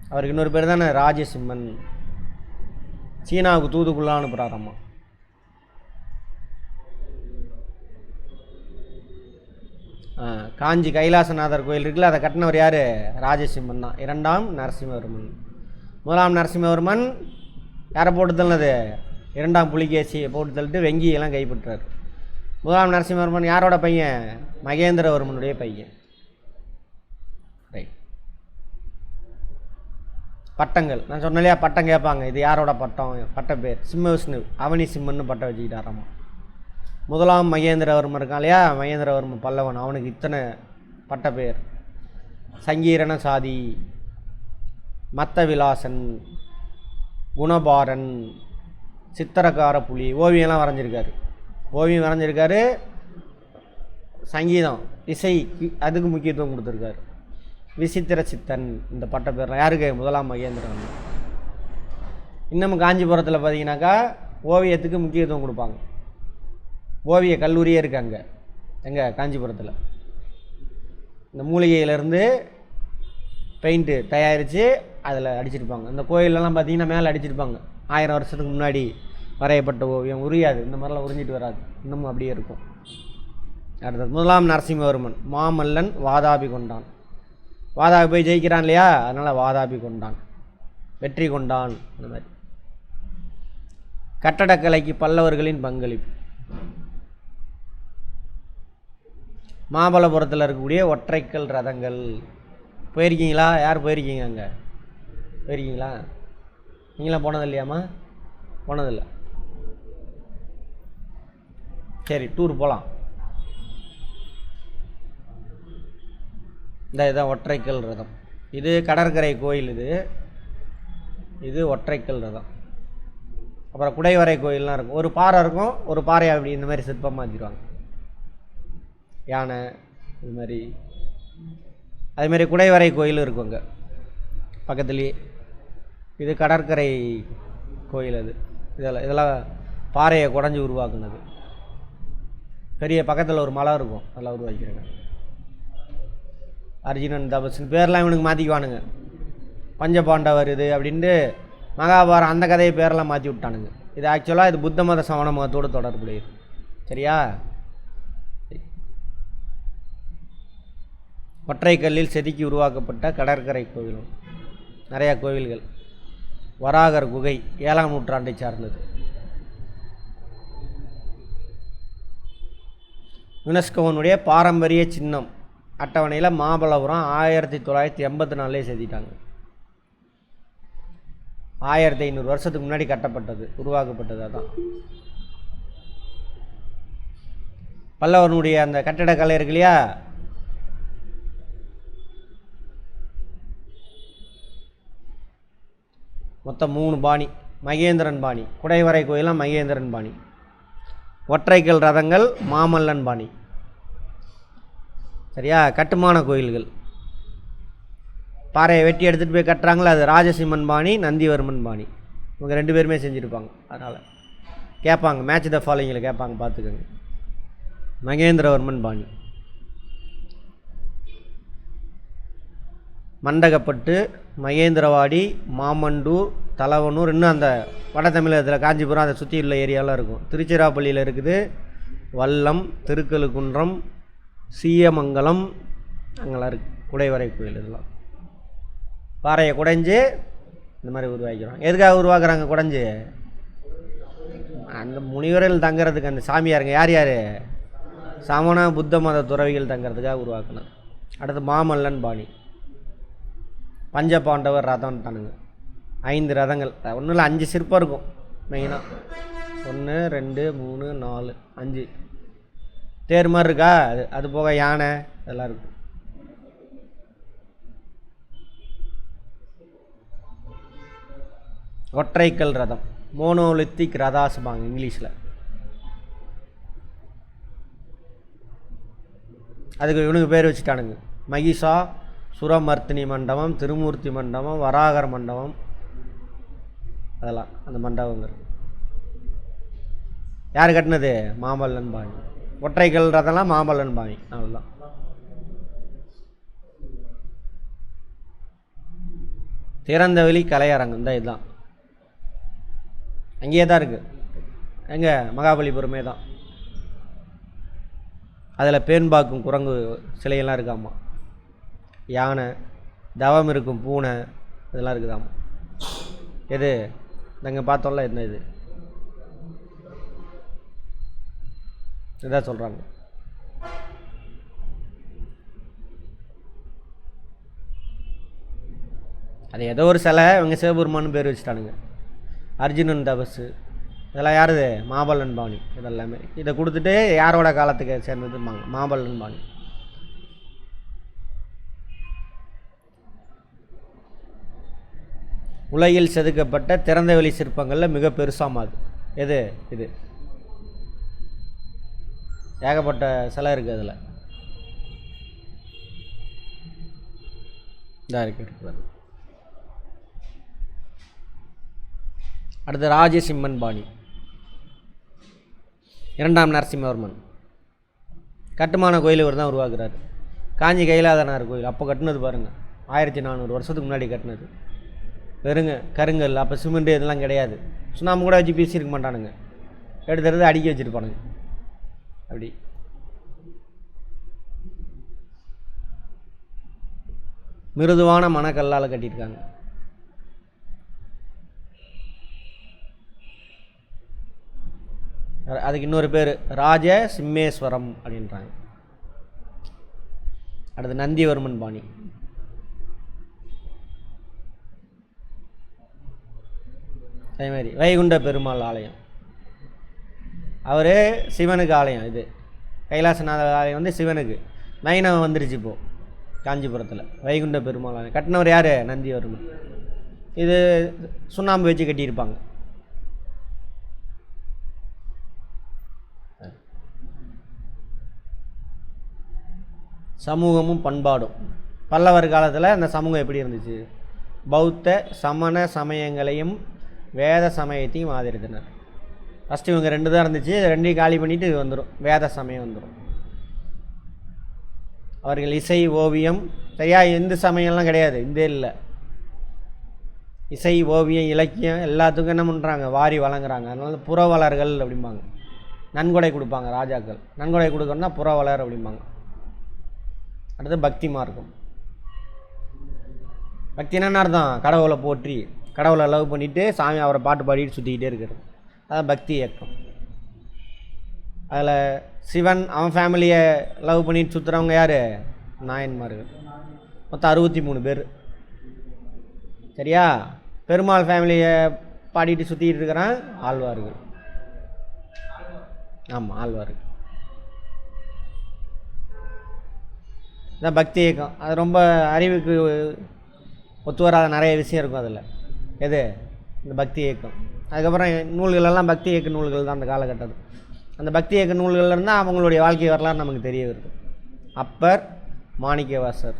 அவருக்கு இன்னொரு பேர் தானே ராஜசிம்மன். சீனாவுக்கு தூதுக்குள்ளே அனுப்புகிறாரம்மா. காஞ்சி கைலாசநாதர் கோயில் இருக்குல்ல, அதை கட்டினவர் யார்? ராஜசிம்மன் தான். 2ஆம் நரசிம்மவர்மன். 1ஆம் நரசிம்மவர்மன் யாரை போட்டு தள்ளினது? 2ஆம் புலிகேசியை போட்டு தள்ளிட்டு வெங்கியெல்லாம் கைப்பற்றார். 1ஆம் நரசிம்மவர்மன் யாரோட பையன்? மகேந்திரவர்மனுடைய பையன். ரைட். பட்டங்கள் நான் சொன்னலையா, பட்டம் கேட்பாங்க. இது யாரோட பட்டம்? பட்ட பேர் சிம்ம விஷ்ணு அவனி சிம்மன்னு பட்டம் வச்சுக்கிட்டாராம்மா. 1ஆம் மகேந்திரவர்மன் இருக்கான் இல்லையா, மகேந்திரவர்மன் பல்லவன், அவனுக்கு இத்தனை பட்ட பேர்: சங்கீரண சாதி, மத்த விலாசன், குணபாரன், சித்திரக்கார புலி. ஓவியம்லாம் வரைஞ்சிருக்காரு. ஓவியம் வரைஞ்சிருக்காரு. சங்கீதம் இசை அதுக்கு முக்கியத்துவம் கொடுத்துருக்காரு. விசித்திர சித்தன். இந்த பட்ட பேர்லாம் யாருக்கு? 1ஆம் மகேந்திரவர்மன். இன்னமும் காஞ்சிபுரத்தில் பார்த்தீங்கன்னாக்கா ஓவியத்துக்கு முக்கியத்துவம் கொடுப்பாங்க. ஓவிய கல்லூரியே இருக்குது அங்கே. எங்கே? காஞ்சிபுரத்தில். இந்த மூலிகையிலேருந்து பெயிண்ட்டு தயாரித்து அதில் அடிச்சிருப்பாங்க. இந்த கோயிலெல்லாம் பார்த்தீங்கன்னா மேலே அடிச்சிருப்பாங்க. 1000 வருஷத்துக்கு முன்னாடி வரையப்பட்ட ஓவியம். உரியாது, இந்த மாதிரிலாம் உறிஞ்சிட்டு வராது, இன்னமும் அப்படியே இருக்கும். அடுத்தது 1ஆம் நரசிம்மவர்மன் மாமல்லன், வாதாபி கொண்டான். வாதாபி போய் ஜெயிக்கிறான் இல்லையா, அதனால் வாதாபி கொண்டான், வெற்றி கொண்டான். அந்த மாதிரி கட்டடக்கலைக்கு பல்லவர்களின் பங்களிப்பு. மாமல்லபுரத்தில் இருக்கக்கூடிய ஒற்றைக்கல் ரதங்கள் போயிருக்கீங்களா? யார் போயிருக்கீங்க? அங்கே போயிருக்கீங்களா? நீங்களாம் போனது இல்லையாம்மா? போனதில்லை. சரி, டூர் போகலாம். இதுதான் ஒற்றைக்கல் ரதம். இது கடற்கரை கோயில். இது ஒற்றைக்கல் ரதம். அப்புறம் குடைவரை கோயிலெலாம் இருக்கும். ஒரு பாறை இருக்கும், ஒரு பாறை அப்படி இந்த மாதிரி சிற்பமாக மாற்றிடுவாங்க. யானை இது மாதிரி. அதுமாரி குடைவரை கோயில் இருக்கும் அங்கே பக்கத்துலேயே. இது கடற்கரை கோயில். இதெல்லாம் பாறையை குடஞ்சி உருவாக்குனது. பெரிய பக்கத்தில் ஒரு மலை இருக்கும், அதெல்லாம் உருவாக்கிறாங்க. அர்ஜுனன் தபஸ்ன்னு பேர்லாம் இவனுக்கு மாற்றிக்குவானுங்க. பஞ்சபாண்டவர் இது அப்படின்ட்டு மகாபாரதம் அந்த கதையை பேரெல்லாம் மாற்றி விட்டானுங்க. இது ஆக்சுவலாக இது புத்த மத சமண மதத்தோடு தொடர்புடையது. சரியா? ஒற்றைக்கல்லில் செதுக்கி உருவாக்கப்பட்ட கடற்கரை கோவிலும் நிறையா கோவில்கள். வராகர் குகை 7ஆம் நூற்றாண்டை சார்ந்தது. யுனெஸ்கோனுடைய பாரம்பரிய சின்னம் அட்டவணையில் மாமல்லபுரம் 1984 செதுக்கிட்டாங்க. 1500 வருஷத்துக்கு முன்னாடி கட்டப்பட்டது, உருவாக்கப்பட்டது. அதான் பல்லவனுடைய அந்த கட்டிடக்கலை இருக்கு இல்லையா, மொத்தம் 3 பாணி. மகேந்திரன் பாணி. குடைவரை கோயிலாம் மகேந்திரன் பாணி. ஒற்றைக்கல் ரதங்கள் மாமல்லன் பாணி. சரியா? கட்டுமான கோயில்கள் பாறையை வெட்டி எடுத்துகிட்டு போய் கட்டுறாங்களா, அது ராஜசிம்மன் பாணி, நந்திவர்மன் பாணி. இவங்க 2 பேருமே செஞ்சுருப்பாங்க. அதனால் கேட்பாங்க, மேட்ச் த ஃபாலோயிங்கில் கேட்பாங்க, பார்த்துக்கோங்க. மகேந்திரவர்மன் பாணி. மண்டகப்பட்டு, மகேந்திரவாடி, மாமண்டூர், தலவனூர், இன்னும் அந்த வட தமிழகத்தில் காஞ்சிபுரம் அதை சுற்றி உள்ள ஏரியாலாம் இருக்கும். திருச்சிராப்பள்ளியில் இருக்குது. வல்லம், திருக்கழுக்குன்றம், சீயமங்கலம், அங்கெல்லாம் இருக்குது குடைவரை கோயில். இதெல்லாம் பாறையை குடைஞ்சு இந்த மாதிரி உருவாக்கிறோம். எதுக்காக உருவாக்குறாங்க குடைஞ்சு? அந்த முனிவர்கள் தங்கிறதுக்கு, அந்த சாமியாருங்க யார் யார், சமண புத்த மத துறவிகள் தங்கிறதுக்காக உருவாக்கணும். அடுத்து மாமல்லன் பாணி. பஞ்சபாண்டவர் ரதம்ட்டானுங்க. 5 ரதங்கள். ஒன்றும் இல்லை, 5 சிற்பம் இருக்கும் மெயினாக. 1 2 3 4 5 தேர் மாதிரி இருக்கா, அது போக யானை இதெல்லாம் இருக்கும். ஒற்றைக்கல் ரதம், மோனோலித்திக் ரதாசுபாங்க இங்கிலீஷில். அதுக்கு இவனுக்கு பேர் வச்சுட்டானுங்க. மகிஷா சுரமர்த்தினி மண்டபம், திருமூர்த்தி மண்டபம், வராகர் மண்டபம், அதெல்லாம் அந்த மண்டபங்கள். யார் கட்டினது? மாமல்லன் பாணி. ஒற்றைக்கல் ரதம்லாம் மாமல்லன் பாணி. அவ்வளோதான். திறந்தவெளி கலையரங்கம் தான். இதுதான் அங்கேயே தான் இருக்குது. எங்கே? மகாபலிபுரமே தான். அதில் பேன்பாக்கும் குரங்கு சிலையெல்லாம் இருக்காமா. யானை, தவம் இருக்கும் பூனை, இதெல்லாம் இருக்குதாமா. எது? நாங்கள் பார்த்தோம்ல, என்ன இது? இதான் சொல்கிறாங்க. அது ஏதோ ஒரு சிலை, இவங்க சிவபெருமானு பேர் வச்சுட்டானுங்க. அர்ஜுனன் தபசு, இதெல்லாம் யாருது? மாமல்லன் பாணி. இதெல்லாமே இதை கொடுத்துட்டு யாரோட காலத்துக்கு சேர்ந்ததுமாங்க? மாமல்லன் பாணி. உலகில் செதுக்கப்பட்ட திறந்தவெளி சிற்பங்களில் மிக பெருசாமாது எது? இது. ஏகப்பட்ட சிலை இருக்குது அதில். இதாக இருக்குது. அடுத்து ராஜசிம்மன் பாணி. 2ஆம் நரசிம்மவர்மன். கட்டுமான கோயில் இவர் தான் உருவாக்குறாரு. காஞ்சி கைலாதனார் கோயில் அப்போ கட்டினது பாருங்கள், 1400 வருஷத்துக்கு முன்னாடி கட்டினது. வெறுங்க கருங்கல். அப்போ சிமெண்ட் இதெல்லாம் கிடையாது. சுண்ணாம்பு கூட வச்சு பேசியிருக்க மாட்டானுங்க, எடுத்துறது அடுக்கி வச்சுருப்பானுங்க. அப்படி மிருதுவான மணக்கல்லால் கட்டியிருக்காங்க. அதுக்கு இன்னொரு பேர் ராஜ சிம்மேஸ்வரம் அப்படின்றாங்க. அடுத்து நந்திவர்மன் பாணி. அதே மாதிரி வைகுண்ட பெருமாள் ஆலயம், அவர் சிவனுக்கு ஆலயம். இது கைலாசநாத ஆலயம் வந்து சிவனுக்கு. வைணவம் வந்துருச்சு இப்போது காஞ்சிபுரத்தில். வைகுண்ட பெருமாள் ஆலயம் கட்டினவர் யார்? நந்திவர்மன். இது சுண்ணாம்பு வச்சு கட்டியிருப்பாங்க. சமூகமும் பண்பாடும். பல்லவர் காலத்தில் அந்த சமூகம் எப்படி இருந்துச்சு? பௌத்த சமண சமயங்களையும் வேத சமயத்தையும் ஆதரித்தனர். ஃபஸ்ட்டு இவங்க 2 தான் இருந்துச்சு, 2ஐயும் காலி பண்ணிவிட்டு இது வந்துடும், வேத சமயம் வந்துடும். அவர்கள் இசை ஓவியம், சரியா? இந்து சமயம்லாம் கிடையாது, இந்தே இல்லை. இசை ஓவியம் இலக்கியம் எல்லாத்துக்கும் என்ன பண்ணுறாங்க? வாரி வழங்குறாங்க. அதனால புறவலர்கள் அப்படிம்பாங்க. நன்கொடை கொடுப்பாங்க ராஜாக்கள். நன்கொடை கொடுக்கணும்னா புறவலர் அப்படிம்பாங்க. அடுத்து பக்தி மார்க்கம். பக்தினா என்ன அர்த்தம்? கடவுளை போற்றி, கடவுளை லவ் பண்ணிவிட்டு சாமி அவரை பாட்டு பாடிட்டு சுற்றிக்கிட்டே இருக்கிறது, அதான் பக்தி இயக்கம். அதில் சிவன் அவன் ஃபேமிலியை லவ் பண்ணிட்டு சுற்றுறவங்க யார்? நாயன்மார்கள். மொத்தம் 63 பேர். சரியா? பெருமாள் ஃபேமிலியை பாடிட்டு சுற்றிக்கிட்டு இருக்கிறான் ஆழ்வார்கள். ஆமாம், ஆழ்வார்கள். இதான் பக்தி இயக்கம். அது ரொம்ப அறிவுக்கு ஒத்து வராத நிறைய விஷயம் இருக்கும் அதில். எது? இந்த பக்தி இயக்கம். அதுக்கப்புறம் நூல்களெல்லாம் பக்தி இயக்க நூல்கள் தான் அந்த காலகட்டத்தில். அந்த பக்தி இயக்க நூல்கள் இருந்தால் அவங்களுடைய வாழ்க்கை வரலாறு நமக்கு தெரிய வருது. அப்பர், மாணிக்கவாசர்,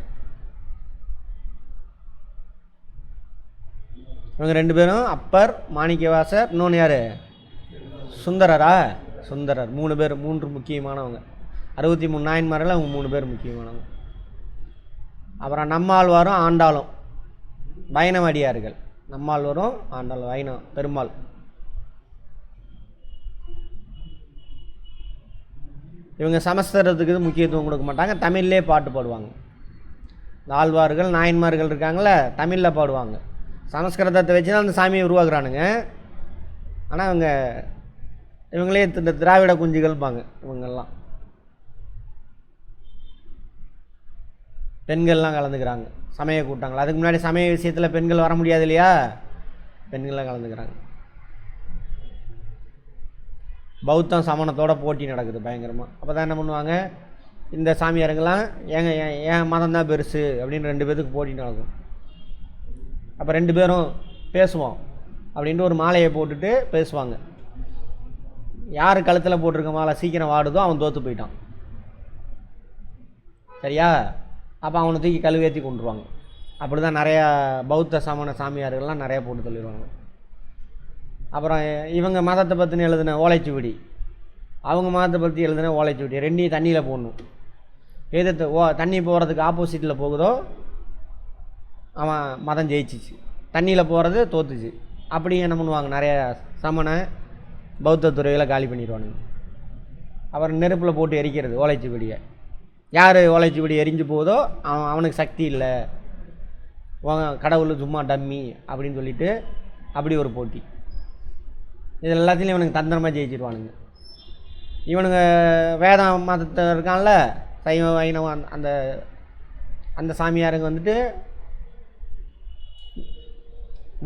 இவங்க 2 பேரும். அப்பர், மாணிக்கவாசர், இன்னொன்று யார்? சுந்தரரா? சுந்தரர். 3 பேர், 3 முக்கியமானவங்க. 63 நாயன்மார்கள், அவங்க 3 பேர் முக்கியமானவங்க. அப்புறம் நம்மாழ்வாரும் ஆண்டாளும் வைணவடியார்கள். நம்மாழ்வாரும் ஆண்டாள் வைணவ பெருமாள். இவங்க சமஸ்கிருதத்துக்கு முக்கியத்துவம் கொடுக்க மாட்டாங்க, தமிழ்லே பாட்டு பாடுவாங்க. இந்த ஆழ்வார்கள் நாயன்மார்கள் இருக்காங்களே, தமிழில் பாடுவாங்க. சமஸ்கிருதத்தை வச்சு தான் அந்த சாமியை உருவாக்குறானுங்க. ஆனால் இவங்களே இந்த திராவிட குஞ்சுகள்பாங்க. இவங்கெல்லாம் பெண்கள்லாம் கலந்துக்கிறாங்க சமய கூட்டங்கள். அதுக்கு முன்னாடி சமய விஷயத்தில் பெண்கள் வர முடியாது இல்லையா, பெண்கள்லாம் கலந்துக்கிறாங்க. பௌத்தம் சமணத்தோட போட்டி நடக்குது பயங்கரமாக. அப்போ தான் என்ன பண்ணுவாங்க, இந்த சாமியாருங்கெல்லாம் என் மதம் தான் பெருசு அப்படின்னு 2 பேருக்கு போட்டி நடக்கும். அப்போ 2 பேரும் பேசுவோம் அப்படின்ட்டு ஒரு மாலையை போட்டுட்டு பேசுவாங்க. யார் கழுத்தில் போட்டிருக்க மாலை சீக்கிரம் வாடுதோ அவன் தோற்று போயிட்டான். சரியா? அப்போ அவனை தூக்கி கழுவேற்றி கொண்டுருவாங்க. அப்படி தான் நிறையா பௌத்த சமண சாமியார்கள்லாம் நிறையா போட்டு தள்ளிடுவாங்க. அப்புறம் இவங்க மதத்தை பற்றின எழுதின ஓலைச்சுவடி, அவங்க மதத்தை பற்றி எழுதின ஓலைச்சுவடி, 2ஐயும் தண்ணியில் போடணும். எது தண்ணி போகிறதுக்கு ஆப்போசிட்டில் போகுதோ அவன் மதம் ஜெயிச்சிச்சு, தண்ணியில் போகிறது தோத்துச்சு. அப்படி என்ன பண்ணுவாங்க, நிறைய சமண பௌத்த துறைகளை காலி பண்ணிடுவானுங்க. அப்புறம் நெருப்பில் போட்டு எரிக்கிறது ஓலைச்சுவடியை. யார் ஓலைச்சுவடி எரிஞ்சு போகுதோ அவனுக்கு சக்தி இல்லை, கடவுள் சும்மா டம்மி அப்படின்னு சொல்லிட்டு அப்படி ஒரு போட்டி. இது எல்லாத்துலேயும் இவனுக்கு தந்திரமாக ஜெயிச்சிடுவானுங்க. இவனுங்க வேத மதத்தை இருக்கான்ல சைவ வைணவம், அந்த சாமியாருங்க வந்துட்டு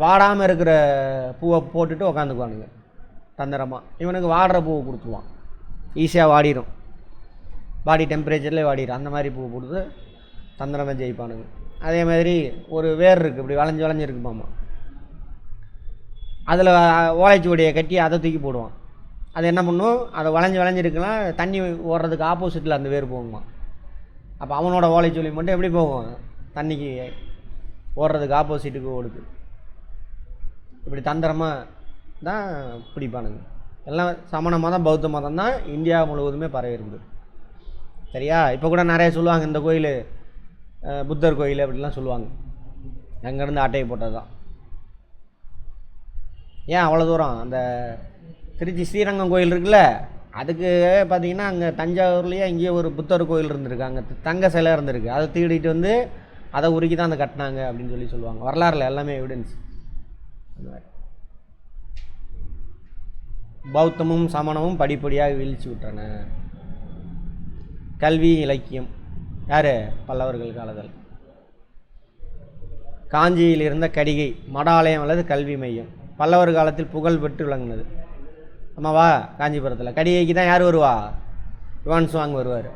வாடாமல் இருக்கிற பூவை போட்டுட்டு உக்காந்துக்குவானுங்க தந்திரமாக. இவனுக்கு வாடுற பூவை கொடுத்துருவான், ஈஸியாக வாடிடும், பாடி டெம்பரேச்சர்லேயே வாடிடும். அந்த மாதிரி பூவை கொடுத்து தந்திரமாக ஜெயிப்பானுங்க. அதே மாதிரி ஒரு வேர் இருக்குது, இப்படி வளைஞ்சு வளைஞ்சிருக்குமாம்மா, அதில் ஓலைச்சுவடியை கட்டி அதை தூக்கி போடுவான். அது என்ன பண்ணும், அதை வளைஞ்சு வளைஞ்சிருக்கலாம், தண்ணி ஓடுறதுக்கு ஆப்போசிட்டில் அந்த வேர் போகுமா. அப்போ அவனோட ஓலைச்சுவடி மட்டும் எப்படி போகும், தண்ணிக்கு ஓடுறதுக்கு ஆப்போசிட்டுக்கு ஓடுது. இப்படி தந்திரமாக தான் பிடிப்பானுங்க. எல்லாம் சமண மதம் பௌத்த மதம் தான் இந்தியா முழுவதுமே பரவி இருக்குது. சரியா? இப்போ கூட நிறைய சொல்லுவாங்க, இந்த கோயில் புத்தர் கோயில் அப்படிலாம் சொல்லுவாங்க, அங்கேருந்து அட்டையை போட்டது தான். ஏன் அவ்வளோ தூரம்? அந்த திருச்சி ஸ்ரீரங்கம் கோயில் இருக்குல்ல, அதுக்கு பார்த்திங்கன்னா அங்கே தஞ்சாவூர்லேயே இங்கேயே ஒரு புத்தர் கோயில் இருந்திருக்கு, அங்கே தங்க சிலை இருந்திருக்கு. அதை தீடிட்டு வந்து அதை உருக்கி தான் அதை கட்டினாங்க அப்படின்னு சொல்லி சொல்லுவாங்க. வரலாறுல எல்லாமே எவிடன்ஸ். பௌத்தமும் சமணமும் படிப்படியாக வீழ்ச்சி விட்டன. கல்வி இலக்கியம் யார்? பல்லவர்கள் காலத்தில். காஞ்சியில் இருந்த கடிகை மடாலயம் அல்லது கல்வி மையம் பல்லவர் காலத்தில் புகழ் பெற்று விளங்கினது. ஆமாவா? காஞ்சிபுரத்தில் கடிகைக்கு தான் யார் வருவா? யுவான் சுவாங் வருவார்.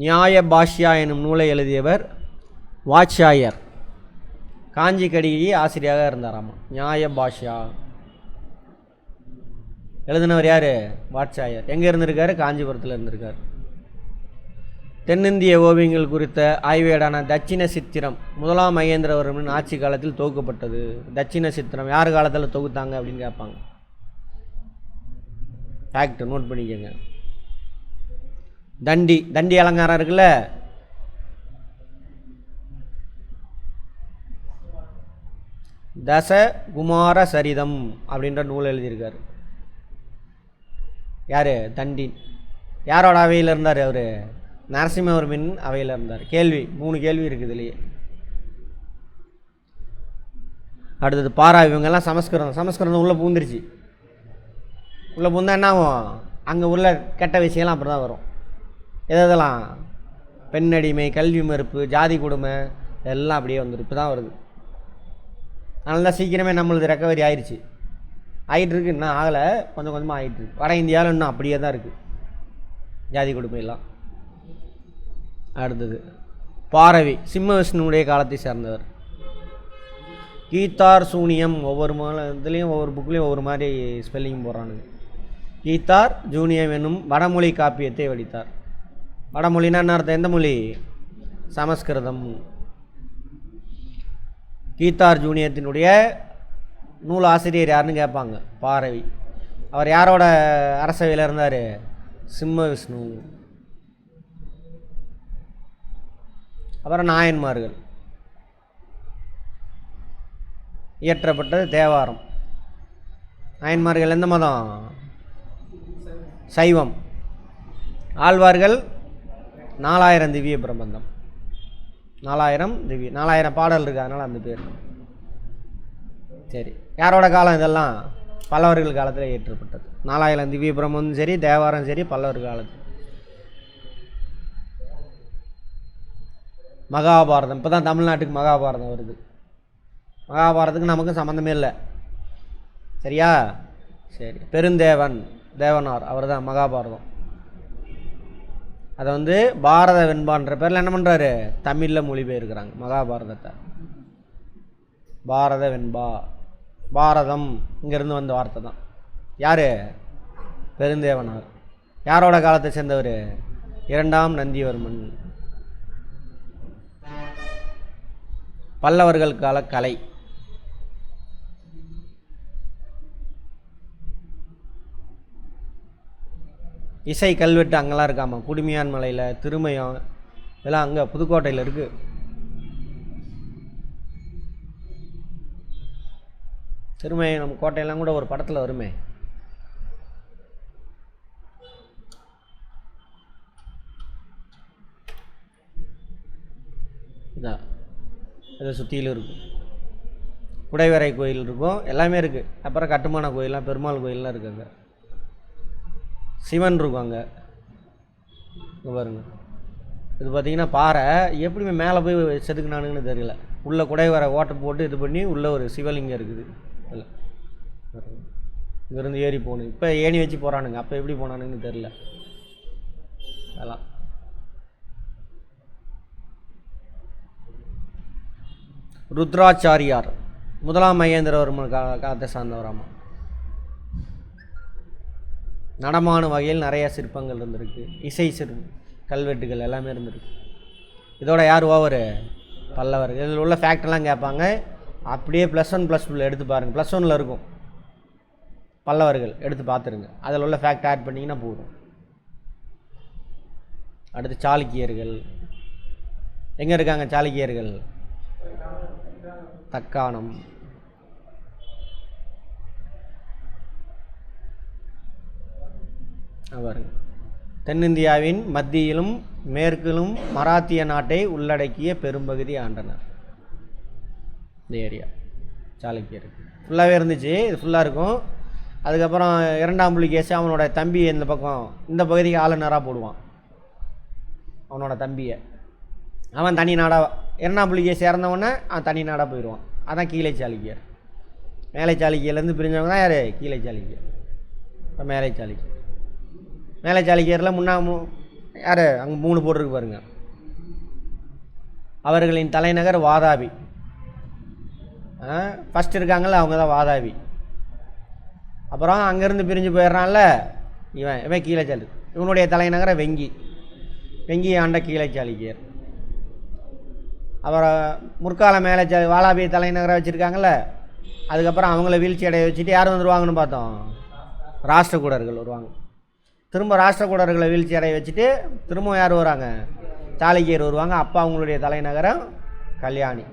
நியாய பாஷ்யா எனும் நூலை எழுதியவர் வாட்சாயர். காஞ்சி கடிகை ஆசிரியராக இருந்தாராமா. நியாய பாஷ்யா எழுதினவர் யார்? வாட்சாயர். எங்கே இருந்திருக்காரு? காஞ்சிபுரத்தில் இருந்திருக்கார். தென்னிந்திய ஓவியங்கள் குறித்த ஆய்வேடான தட்சிண சித்திரம் 1ஆம் மகேந்திரவர்மனின் ஆட்சி காலத்தில் தொகுக்கப்பட்டது. தட்சிண சித்திரம் யார் காலத்தில் தொகுத்தாங்க அப்படின்னு கேட்பாங்க. ஃபேக்ட் நோட் பண்ணிக்கோங்க. தண்டி அலங்காரம் இருக்குல்ல, தச குமார சரிதம் அப்படின்ற நூல் எழுதியிருக்காரு. யார்? தண்டின். யாரோட அவையில் இருந்தார் அவர்? நரசிம்மவர்மன் அவையில் இருந்தார். கேள்வி 3 கேள்வி இருக்குது இல்லையே. அடுத்தது பாரா. இவங்கெல்லாம் சமஸ்கிருதம் உள்ளே பூந்துருச்சு. உள்ளே பூந்தா என்ன ஆகும்? அங்கே உள்ள கெட்ட விஷயம்லாம் அப்படி தான் வரும். எதெல்லாம்? பெண்ணடிமை, கல்வி மறுப்பு, ஜாதி கொடுமை எல்லாம் அப்படியே வந்துடும். இப்போ தான் வருது. அதனால தான் சீக்கிரமே நம்மளது ரெக்கவரி ஆயிடுச்சு. ஆகிட்டுருக்கு, இன்னும் ஆகலை, கொஞ்சம் கொஞ்சமாக ஆகிட்டுருக்கு. வட இந்தியாவில் இன்னும் அப்படியே தான் இருக்குது ஜாதி கொடுமையெல்லாம். அடுத்தது பாரவி சிம்ம விஷ்ணுவுடைய காலத்தை சேர்ந்தவர். கீத்தார் சூனியம் ஒவ்வொரு இதுலேயும் ஒவ்வொரு புக்லேயும் ஒவ்வொரு மாதிரி ஸ்பெல்லிங் போடுறானுங்க. கீத்தார் ஜூனியம் என்னும் வடமொழி காப்பியத்தை வடித்தார். வடமொழின்னா என்ன அர்த்தம்? எந்த மொழி? சமஸ்கிருதம். கீத்தார் ஜூனியத்தினுடைய நூல் ஆசிரியர் யாருன்னு கேட்பாங்க. பாரவி. அவர் யாரோட அரசவையில் இருந்தார்? சிம்ம விஷ்ணு. அப்புறம் நாயன்மார்கள் இயற்றப்பட்டது தேவாரம். நாயன்மார்கள் எந்த மதம்? சைவம். ஆழ்வார்கள் 4000 திவ்ய பிரபந்தம். 4000 பாடல் இருக்குது, அதனால் அந்த பேர். சரி, யாரோட காலம் இதெல்லாம்? பல்லவர்கள் காலத்தில் இயற்றப்பட்டது. 4000 திவ்ய பிரபந்தம் சரி, தேவாரம் சரி, பல்லவர் காலத்தில். மகாபாரதம் இப்போ தான் தமிழ்நாட்டுக்கு மகாபாரதம் வருது. மகாபாரதத்துக்கு நமக்கு சம்மந்தமே இல்லை. சரியா? சரி, பெருந்தேவன் தேவனார் அவர் தான் மகாபாரதம். அதை பாரத வெண்பான்ற பேரில் என்ன பண்ணுறாரு? தமிழில் மொழிபெயர்க்கிறாங்க மகாபாரதத்தை. பாரத வெண்பா, பாரதம் இங்கேருந்து வந்த வார்த்தை தான். யார்? பெருந்தேவனார். யாரோட காலத்தை சேர்ந்தவர்? 2ஆம் நந்திவர்மன். பல்லவர்கள் கால கலை. இசை கல்வெட்டு அங்கெல்லாம் இருக்காமா. குடுமியான் மலையில், திருமயம், இதெல்லாம் அங்கே புதுக்கோட்டையில் இருக்குது. திருமயம் நம்ம கோட்டையெல்லாம் கூட ஒரு படத்தில் வருமே. இதான் இதை சுற்றிலும் இருக்கும். குடைவரை கோயில் இருக்கும், எல்லாமே இருக்குது. அப்புறம் கட்டுமான கோயிலெலாம், பெருமாள் கோயிலெலாம் இருக்குங்க. சிவன் இருக்கும் அங்கே. இங்கே பாருங்க, இது பார்த்திங்கன்னா பாறை எப்படி மேலே போய் செதுக்குனானுங்கன்னு தெரியல. உள்ளே குடைவரை ஓட்டை போட்டு இது பண்ணி உள்ளே ஒரு சிவலிங்கம் இருக்குது. இல்லை, இங்கேருந்து ஏறி போகணும். இப்போ ஏணி வச்சு போகிறானுங்க, அப்போ எப்படி போனானுங்கன்னு தெரியல. அதெல்லாம் ருத்ராச்சாரியார் 1ஆம் மகேந்திரவர்மன் காலத்தை சார்ந்தவராமா. நடமாடும் வகையில் நிறைய சிற்பங்கள் இருந்திருக்கு. இசை கல்வெட்டுகள் எல்லாமே இருந்திருக்கு. இதோட யார் ஓவர்? பல்லவர். இதில் உள்ள ஃபேக்டெல்லாம் கேட்பாங்க. அப்படியே +1 +2 எடுத்து பாருங்கள். +1 இருக்கும் பல்லவர்கள், எடுத்து பார்த்துருங்க. அதில் உள்ள ஃபேக்ட் ஆட் பண்ணிங்கன்னா போதும். அடுத்து சாளுக்கியர்கள். எங்கே இருக்காங்க சாளுக்கியர்கள்? தக்காணம். பாருங்க, தென்னிந்தியாவின் மத்தியிலும் மேற்கிலும் மராத்திய நாட்டை உள்ளடக்கிய பெரும்பகுதி ஆண்டனர். இந்த ஏரியா சாளுக்கியர் ஃபுல்லாகவே இருந்துச்சு. இது ஃபுல்லாக இருக்கும். அதுக்கப்புறம் 2ஆம் புலிகேசி அவனோட தம்பி இந்த பக்கம் இந்த பகுதிக்கு ஆளுநராக போடுவான். அவனோட தம்பியை அவன் தனி நாடாக, 2ஆம் புலிகேசி இறந்தவொடனே அவன் தனி நாடாக போயிடுவான். அதான் கீழே சாளுக்கியர். மேலை சாளுக்கியர்லேருந்து பிரிஞ்சவங்க தான் யார்? கீழே சாளுக்கியர். இப்போ மேலை சாளுக்கியர். மேலை சாளுக்கியரில் யார்? அங்கே 3 போட்டிருக்கு பாருங்க. அவர்களின் தலைநகர் வாதாபி. ஃபஸ்ட் இருக்காங்கள்ல அவங்க தான் வாதாபி. அப்புறம் அங்கேருந்து பிரிஞ்சு போயிடுறான்ல இவன் கீழே சாளு. இவனுடைய தலைநகரை வெங்கி. வெங்கி ஆண்ட கீழே சாளுக்கியர். அப்புறம் முற்கால மேலே வாலாபி தலைநகரை வச்சுருக்காங்கள்ல, அதுக்கப்புறம் அவங்கள வீழ்ச்சி அடைய வச்சுட்டு யார் வந்துடுவாங்கன்னு பார்த்தோம்? ராஷ்டிரகூடர்கள் வருவாங்க. திரும்ப ராஷ்டிரகூடர்களை வீழ்ச்சி அடைய வச்சுட்டு திரும்ப யார் வராங்க? சாளுக்கியர் வருவாங்க. அப்போ அவங்களுடைய தலைநகரம் கல்யாணி.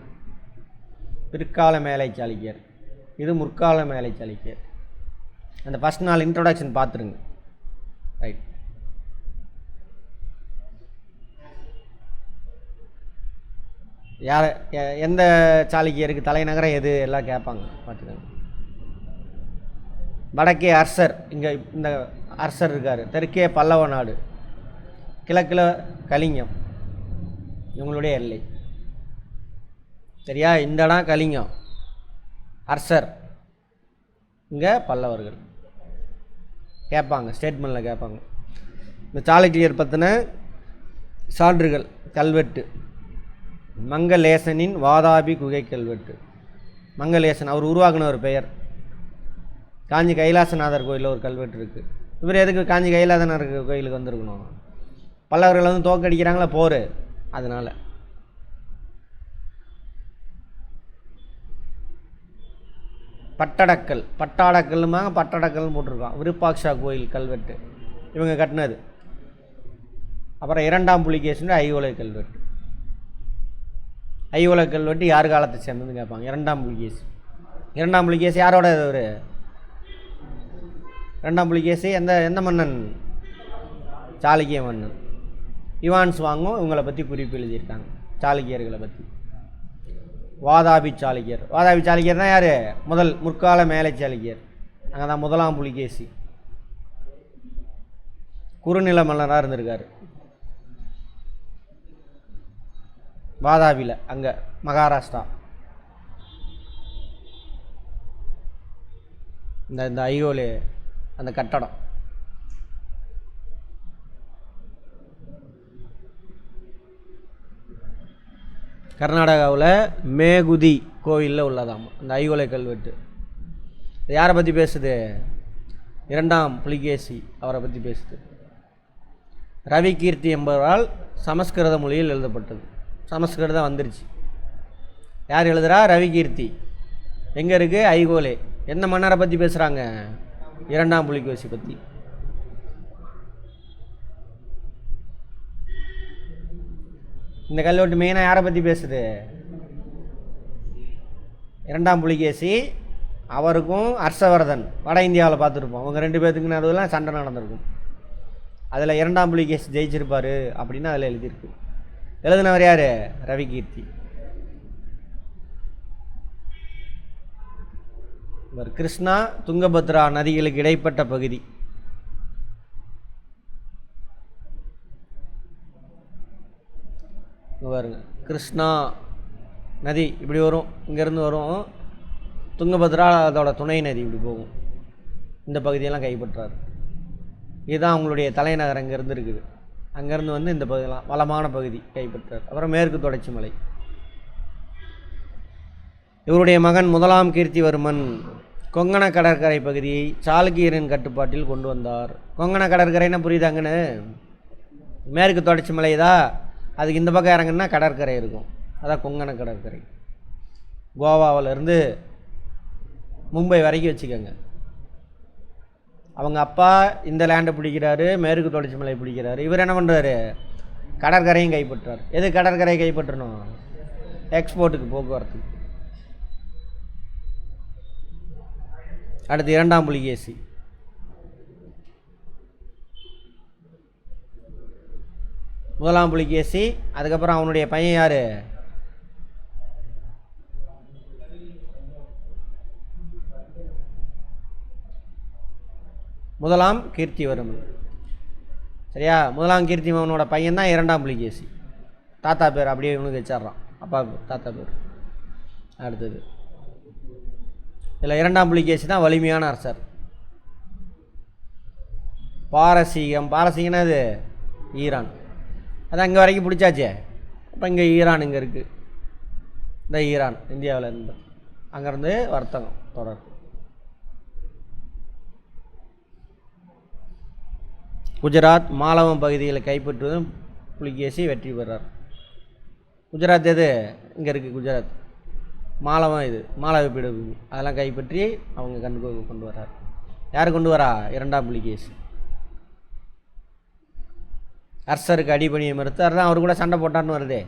பிற்கால மேலை சாளுக்கியர். இது முற்கால மேலை சாளுக்கியர். அந்த ஃபஸ்ட் நாள் இன்ட்ரோடக்ஷன் பார்த்துருங்க. ரைட். யார் எந்த சாளுக்கியருக்கு தலைநகரம் எது எல்லாம் கேட்பாங்க, பார்த்துக்கோங்க. வடக்கே அர்சர், இங்கே இந்த அர்சர் இருக்கார். தெற்கே பல்லவ நாடு, கிழக்கில் கலிங்கம் இவங்களுடைய எல்லை. சரியா? இந்த இடம் கலிங்கம், அர்சர், இங்கே பல்லவர்கள். கேட்பாங்க, ஸ்டேட்மெண்ட்டில் கேட்பாங்க. இந்த சாளுக்கியர் பற்றின சான்றுகள், கல்வெட்டு மங்களேசனின் வாதாபி குகை கல்வெட்டு. மங்களேசன் அவர் உருவாக்கின ஒரு பெயர். காஞ்சி கைலாசநாதர் கோயிலில் ஒரு கல்வெட்டு இருக்குது. இவர் எதுக்கு காஞ்சி கைலாசநாதர் கோயிலுக்கு வந்திருக்கணும்? பல்லவர்கள் வந்து தோக்கடிக்கிறாங்களா போர், அதனால். பட்டடக்கல், பட்டாடக்கல்லுமாங்க, பட்டடக்கல்னு போட்டிருக்கோம். விருப்பாக்ஷா கோயில் கல்வெட்டு இவங்க கட்டினது. அப்புறம் 2ஆம் புலிகேசின் ஐஹோலை கல்வெட்டு. ஐஹோலை கல்வெட்டு யார் காலத்தை சேர்ந்ததுன்னு கேட்பாங்க. 2ஆம் புலிகேசி. 2ஆம் புலிகேசி யாரோட ஒரு 2ஆம் புலிகேசி எந்த மன்னன்? சாளுக்கிய மன்னன். யுவான் சுவாங்கும் இவங்களை பற்றி குறிப்பு எழுதியிருக்காங்க, சாளுக்கியர்களை பற்றி. வாதாபி சாளுக்கியர். வாதாபி சாளுக்கியர் தான் யார்? முதல் முற்கால மேலை சாளுக்கியர். அங்கே தான் 1ஆம் புலிகேசி குறுநில மன்னராக இருந்திருக்காரு. வாதாபியில், அங்கே மகாராஷ்டிரா. இந்த ஐஹோலே அந்த கட்டடம். கர்நாடகாவில் மேகுதி கோயிலில் உள்ளதாம் இந்த ஐஹோலை கல்வெட்டு. யாரை பற்றி பேசுது? 2ஆம் புலிகேசி அவரை பற்றி பேசுது. ரவி கீர்த்தி என்பவரால் சமஸ்கிருத மொழியில் எழுதப்பட்டது. சமஸ்கிருதம் வந்துருச்சு. யார் எழுதுகிறா? ரவி கீர்த்தி. எங்கே இருக்குது? ஐஹோலே. எந்த மன்னரை பற்றி பேசுகிறாங்க? 2ஆம் புலிகேசி பற்றி. இந்த கல்வெட்டு மெயினாக யாரை பற்றி பேசுது? 2ஆம் புலிகேசி அவருக்கும் ஹர்ஷவர்தன் வட இந்தியாவில் பார்த்துருப்போம். அவங்க 2 பேர்த்துக்கு நடுவில் சண்டை நடந்திருக்கும். அதில் 2ஆம் புலிகேசி ஜெயிச்சிருப்பார் அப்படின்னு அதில் எழுதியிருக்கு. எழுதினவர் யார்? ரவி கீர்த்தி. இவர் கிருஷ்ணா துங்கபத்ரா நதிகளுக்கு இடைப்பட்ட பகுதி. பாருங்க, கிருஷ்ணா நதி இப்படி வரும், இங்கேருந்து வரும். துங்கபத்ரா அதோட துணை நதி இப்படி போகும். இந்த பகுதியெல்லாம் கைப்பற்றார். இதுதான் அவங்களுடைய தலைநகர். அங்கேருந்து இருக்குது. அங்கேருந்து வந்து இந்த பகுதியெல்லாம் வளமான பகுதி கைப்பற்றார். அப்புறம் மேற்கு தொடர்ச்சி மலை. இவருடைய மகன் 1ஆம் கீர்த்திவர்மன் கொங்கண கடற்கரை பகுதியை சாளுக்கியரின் கட்டுப்பாட்டில் கொண்டு வந்தார். கொங்கண கடற்கரைன்னா புரியுதாங்கன்னு? மேற்கு தொடர்ச்சி மலை தான். அதுக்கு இந்த பக்கம் இறங்குன்னா கடற்கரை இருக்கும். அதான் கொங்கண கடற்கரை. கோவாவிலேருந்து மும்பை வரைக்கும் வச்சுக்கோங்க. அவங்க அப்பா இந்த லேண்டை பிடிக்கிறாரு, மேற்கு தொடர்ச்சி மலை பிடிக்கிறாரு. இவர் என்ன பண்ணுறாரு? கடற்கரையும் கைப்பற்றார். எது கடற்கரையை கைப்பற்றணும்? எக்ஸ்போர்ட்டுக்கு, போக்குவரத்துக்கு. அடுத்து 2ஆம் புலிகேசி. முதலாம் புலிகேசி. அதுக்கப்புறம் அவனுடைய பையன் யார்? முதலாம் கீர்த்திவர்மன். சரியா? முதலாம் கீர்த்திவர்மனோட பையன் தான் 2ஆம் புலிகேசி. தாத்தா பேர் அப்படியே இவனுக்கு வச்சிட்றான், அப்பா தாத்தா பேர். அடுத்தது இதில் 2ஆம் புலிகேசி தான் வலிமையான அரசர். பாரசீகம். பாரசீகம்னா அது ஈரான். அதான் இங்கே வரைக்கும் பிடிச்சாச்சே. அப்போ இங்கே ஈரான் இங்கே இருக்குது. இந்த ஈரான் இந்தியாவில் இருந்து அங்கேருந்து வர்த்தகம் தொடரும். குஜராத் மாலவம் பகுதிகளை கைப்பற்றுவதும் புலிகேசி வெற்றி பெறார். குஜராத் எது? இங்கே இருக்குது குஜராத். மாலவம் இது மாலவ பீடபூமி. அதெல்லாம் கைப்பற்றி அவங்க கொண்டு வர்றார். யார் கொண்டு வரா? 2ஆம் புலிகேசி. அரசருக்கு அடிபணியை மறுத்தார் தான் அவர் கூட சண்டை போட்டான்னு வருதே.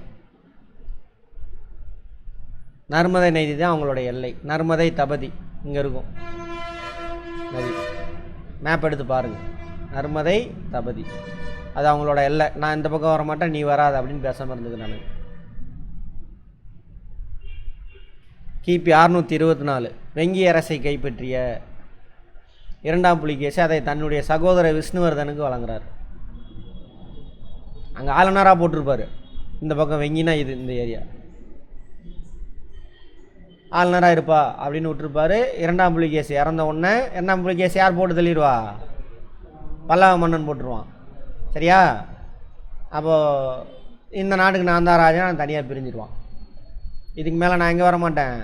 நர்மதை நதி தான் அவங்களோட எல்லை. நர்மதை தபதி இங்கே இருக்கும் நதி. மேப் எடுத்து பாருங்கள். நர்மதை தபதி அது அவங்களோட எல்லை. நான் இந்த பக்கம் வர மாட்டேன், நீ வராது அப்படின்னு பேசாமல் இருந்தது நான். கிபி 624 வெங்கி அரசை கைப்பற்றிய 2ஆம் புலிகேசி அதை தன்னுடைய சகோதர விஷ்ணுவர்தனுக்கு வழங்குறார். அங்கே ஆளுநராக போட்டிருப்பார். இந்த பக்கம் வெங்கினா இது இந்த ஏரியா ஆளுநராக இருப்பா அப்படின்னு விட்டுருப்பார். 2ஆம் புலிகேசி இறந்த உடனே 2ஆம் புலிகேசி யார் போட்டு தள்ளிடுவா? பல்லவ மன்னன் போட்டுருவான். சரியா? அப்போது இந்த நாட்டுக்கு நான் தான் ராஜா, நான் தனியாக பிரிஞ்சிடுவான். இதுக்கு மேலே நான் எங்கே வர மாட்டேன்,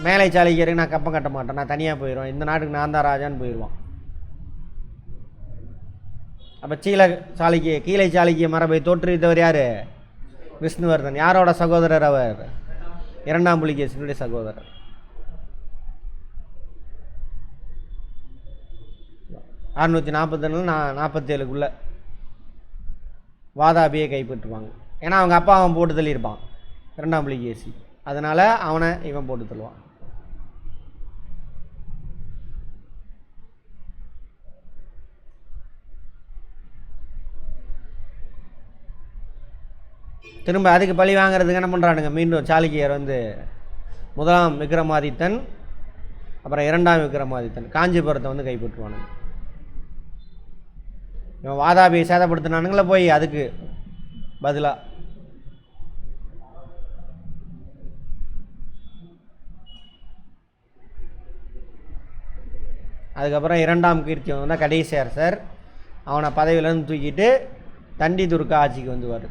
மேலை சாளுக்கியருக்கு நான் கப்பம் கட்ட மாட்டேன், நான் தனியாக போயிடுவேன், இந்த நாட்டுக்கு நான் தான் ராஜான்னு போயிடுவான். அப்போ கீழை சாளுக்கிய மரபை தோற்றுவித்தவர் யார்? விஷ்ணுவர்தன். யாரோட சகோதரர் அவர்? இரண்டாம் புலிகேசினுடைய சகோதரர். அறுநூற்றி 47க்குள்ள வாதாபியை கைப்பற்றுவாங்க. ஏன்னா அவங்க அப்பா அவன் போட்டு தள்ளியிருப்பான், இரண்டாம் புலிகேசி. அதனால் அவனை இவன் போட்டு தள்ளுவான். திரும்ப அதுக்கு பழி வாங்கிறதுக்கு என்ன பண்ணுறானுங்க, மீண்டும் சாளுக்கியர் வந்து முதலாம் விக்ரமாதித்தன் அப்புறம் இரண்டாம் விக்ரமாதித்தன் காஞ்சிபுரத்தை வந்து கைப்பற்றுவானுங்க. இவன் வாதாபியை சேதப்படுத்தினானுங்களே போய் அதுக்கு பதிலாக. அதுக்கப்புறம் இரண்டாம் கீர்த்திவன் வந்து கடைசி அரசர். அவனை பதவியிலேருந்து தூக்கிட்டு தண்டி துர்க்கா ஆட்சிக்கு வந்துவார்.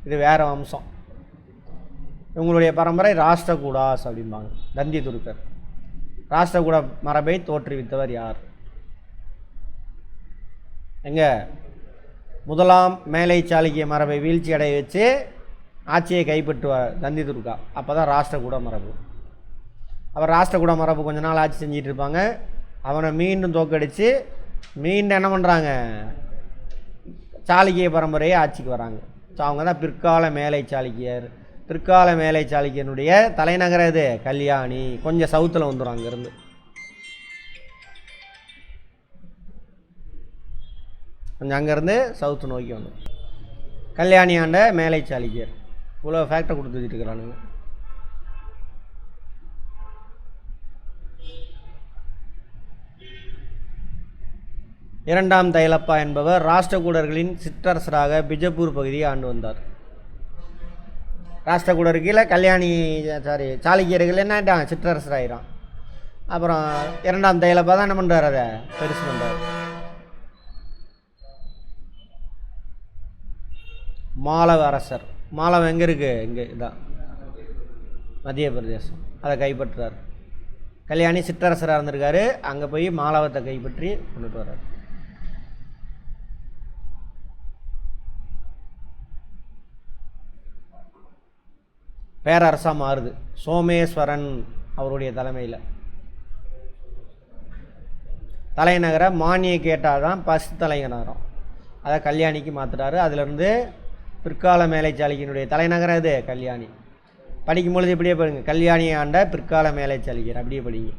இது வேறு வம்சம். இவங்களுடைய பரம்பரை ராஷ்டிரகூடாஸ் அப்படிம்பாங்க. தந்தி துர்க்கர். ராஷ்டிரகூட மரபை தோற்றுவித்தவர் யார்? எங்கே? முதலாம் மேலை சாளுக்கிய மரபை வீழ்ச்சி அடைய வச்சு ஆட்சியை கைப்பற்றுவார் தந்தி துர்க்கா. அப்போ தான் ராஷ்டிரகூட மரபு. அப்புறம் ராஷ்டிரகூட மரபு கொஞ்ச நாள் ஆட்சி செஞ்சிட்டு இருப்பாங்க. அவனை மீண்டும் தோக்கடித்து மீண்டும் என்ன பண்ணுறாங்க, சாளுக்கிய பரம்பரையை ஆட்சிக்கு வராங்க. ஸோ அவங்க தான் பிற்கால மேலை சாளுக்கியர். பிற்கால மேலை சாளுக்கியனுடைய தலைநகரம் இது கல்யாணி. கொஞ்சம் சவுத்தில் வந்துடும், அங்கேருந்து கொஞ்சம் அங்கேருந்து சவுத்து நோக்கி வந்துடும். கல்யாணி ஆண்ட மேலை சாளுக்கியர். இவ்வளோ ஃபேக்டரை கொடுத்து வச்சுட்டு இருக்கிறானுங்க. இரண்டாம் தைலப்பா என்பவர் ராஷ்டிரகூடர்களின் சிற்றரசராக பிஜப்பூர் பகுதியை ஆண்டு வந்தார். ராஷ்டிரகூடர் கீழே சாளுக்கியர்கள் என்ன சிற்றரசராகிறான். அப்புறம் இரண்டாம் தைலப்பா தான் என்ன பண்ணுறார், அதை பெருசு பண்ணுறார். மாலவ அரசர். மாலவம் எங்கே இருக்குது? இங்கே இதான் மத்திய பிரதேசம். அதை கைப்பற்றுறார். கல்யாணி சிற்றரசராக இருந்திருக்காரு. அங்கே போய் மாலவத்தை கைப்பற்றி கொண்டுட்டு வர்றார். பேரரசாக மாறுது சோமேஸ்வரன் அவருடைய தலைமையில். தலைநகரை மானிய கேட்டால் தான் ஃபஸ்ட் தலைநகரம். அதை கல்யாணிக்கு மாற்றுறாரு. அதிலிருந்து பிற்கால மேலை சாளுக்கியனுடைய தலைநகரம் இது கல்யாணி. படிக்கும்பொழுது இப்படியே பாருங்க, கல்யாணியை ஆண்ட பிற்கால மேலை சாளுக்கியர் அப்படியே படிங்க.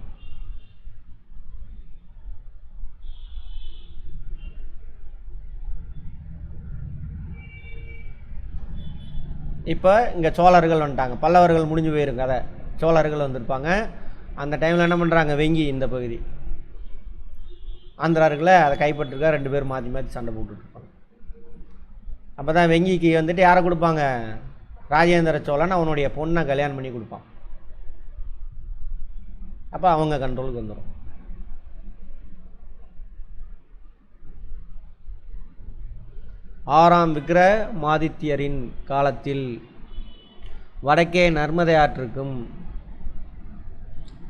இப்போ இங்கே சோழர்கள் வந்துட்டாங்க. பல்லவர்கள் முடிஞ்சு போயிருக்கு கதை. சோழர்கள் வந்திருப்பாங்க. அந்த டைமில் என்ன பண்ணுறாங்க, வெங்கி இந்த பகுதி ஆந்திராருக்குள்ள அதை கைப்பற்றிருக்கா. 2 பேர் மாற்றி மாற்றி சண்டை போட்டுட்ருப்பாங்க. அப்போ தான் வெங்கிக்கு வந்துட்டு யாரை கொடுப்பாங்க, ராஜேந்திர சோழன் அவனுடைய பொண்ணை கல்யாணம் பண்ணி கொடுப்பான். அப்போ அவங்க கண்ட்ரோலுக்கு வந்துடும். ஆறாம் விக்ரமாதித்யரின் காலத்தில் வடக்கே நர்மதை ஆற்றுக்கும்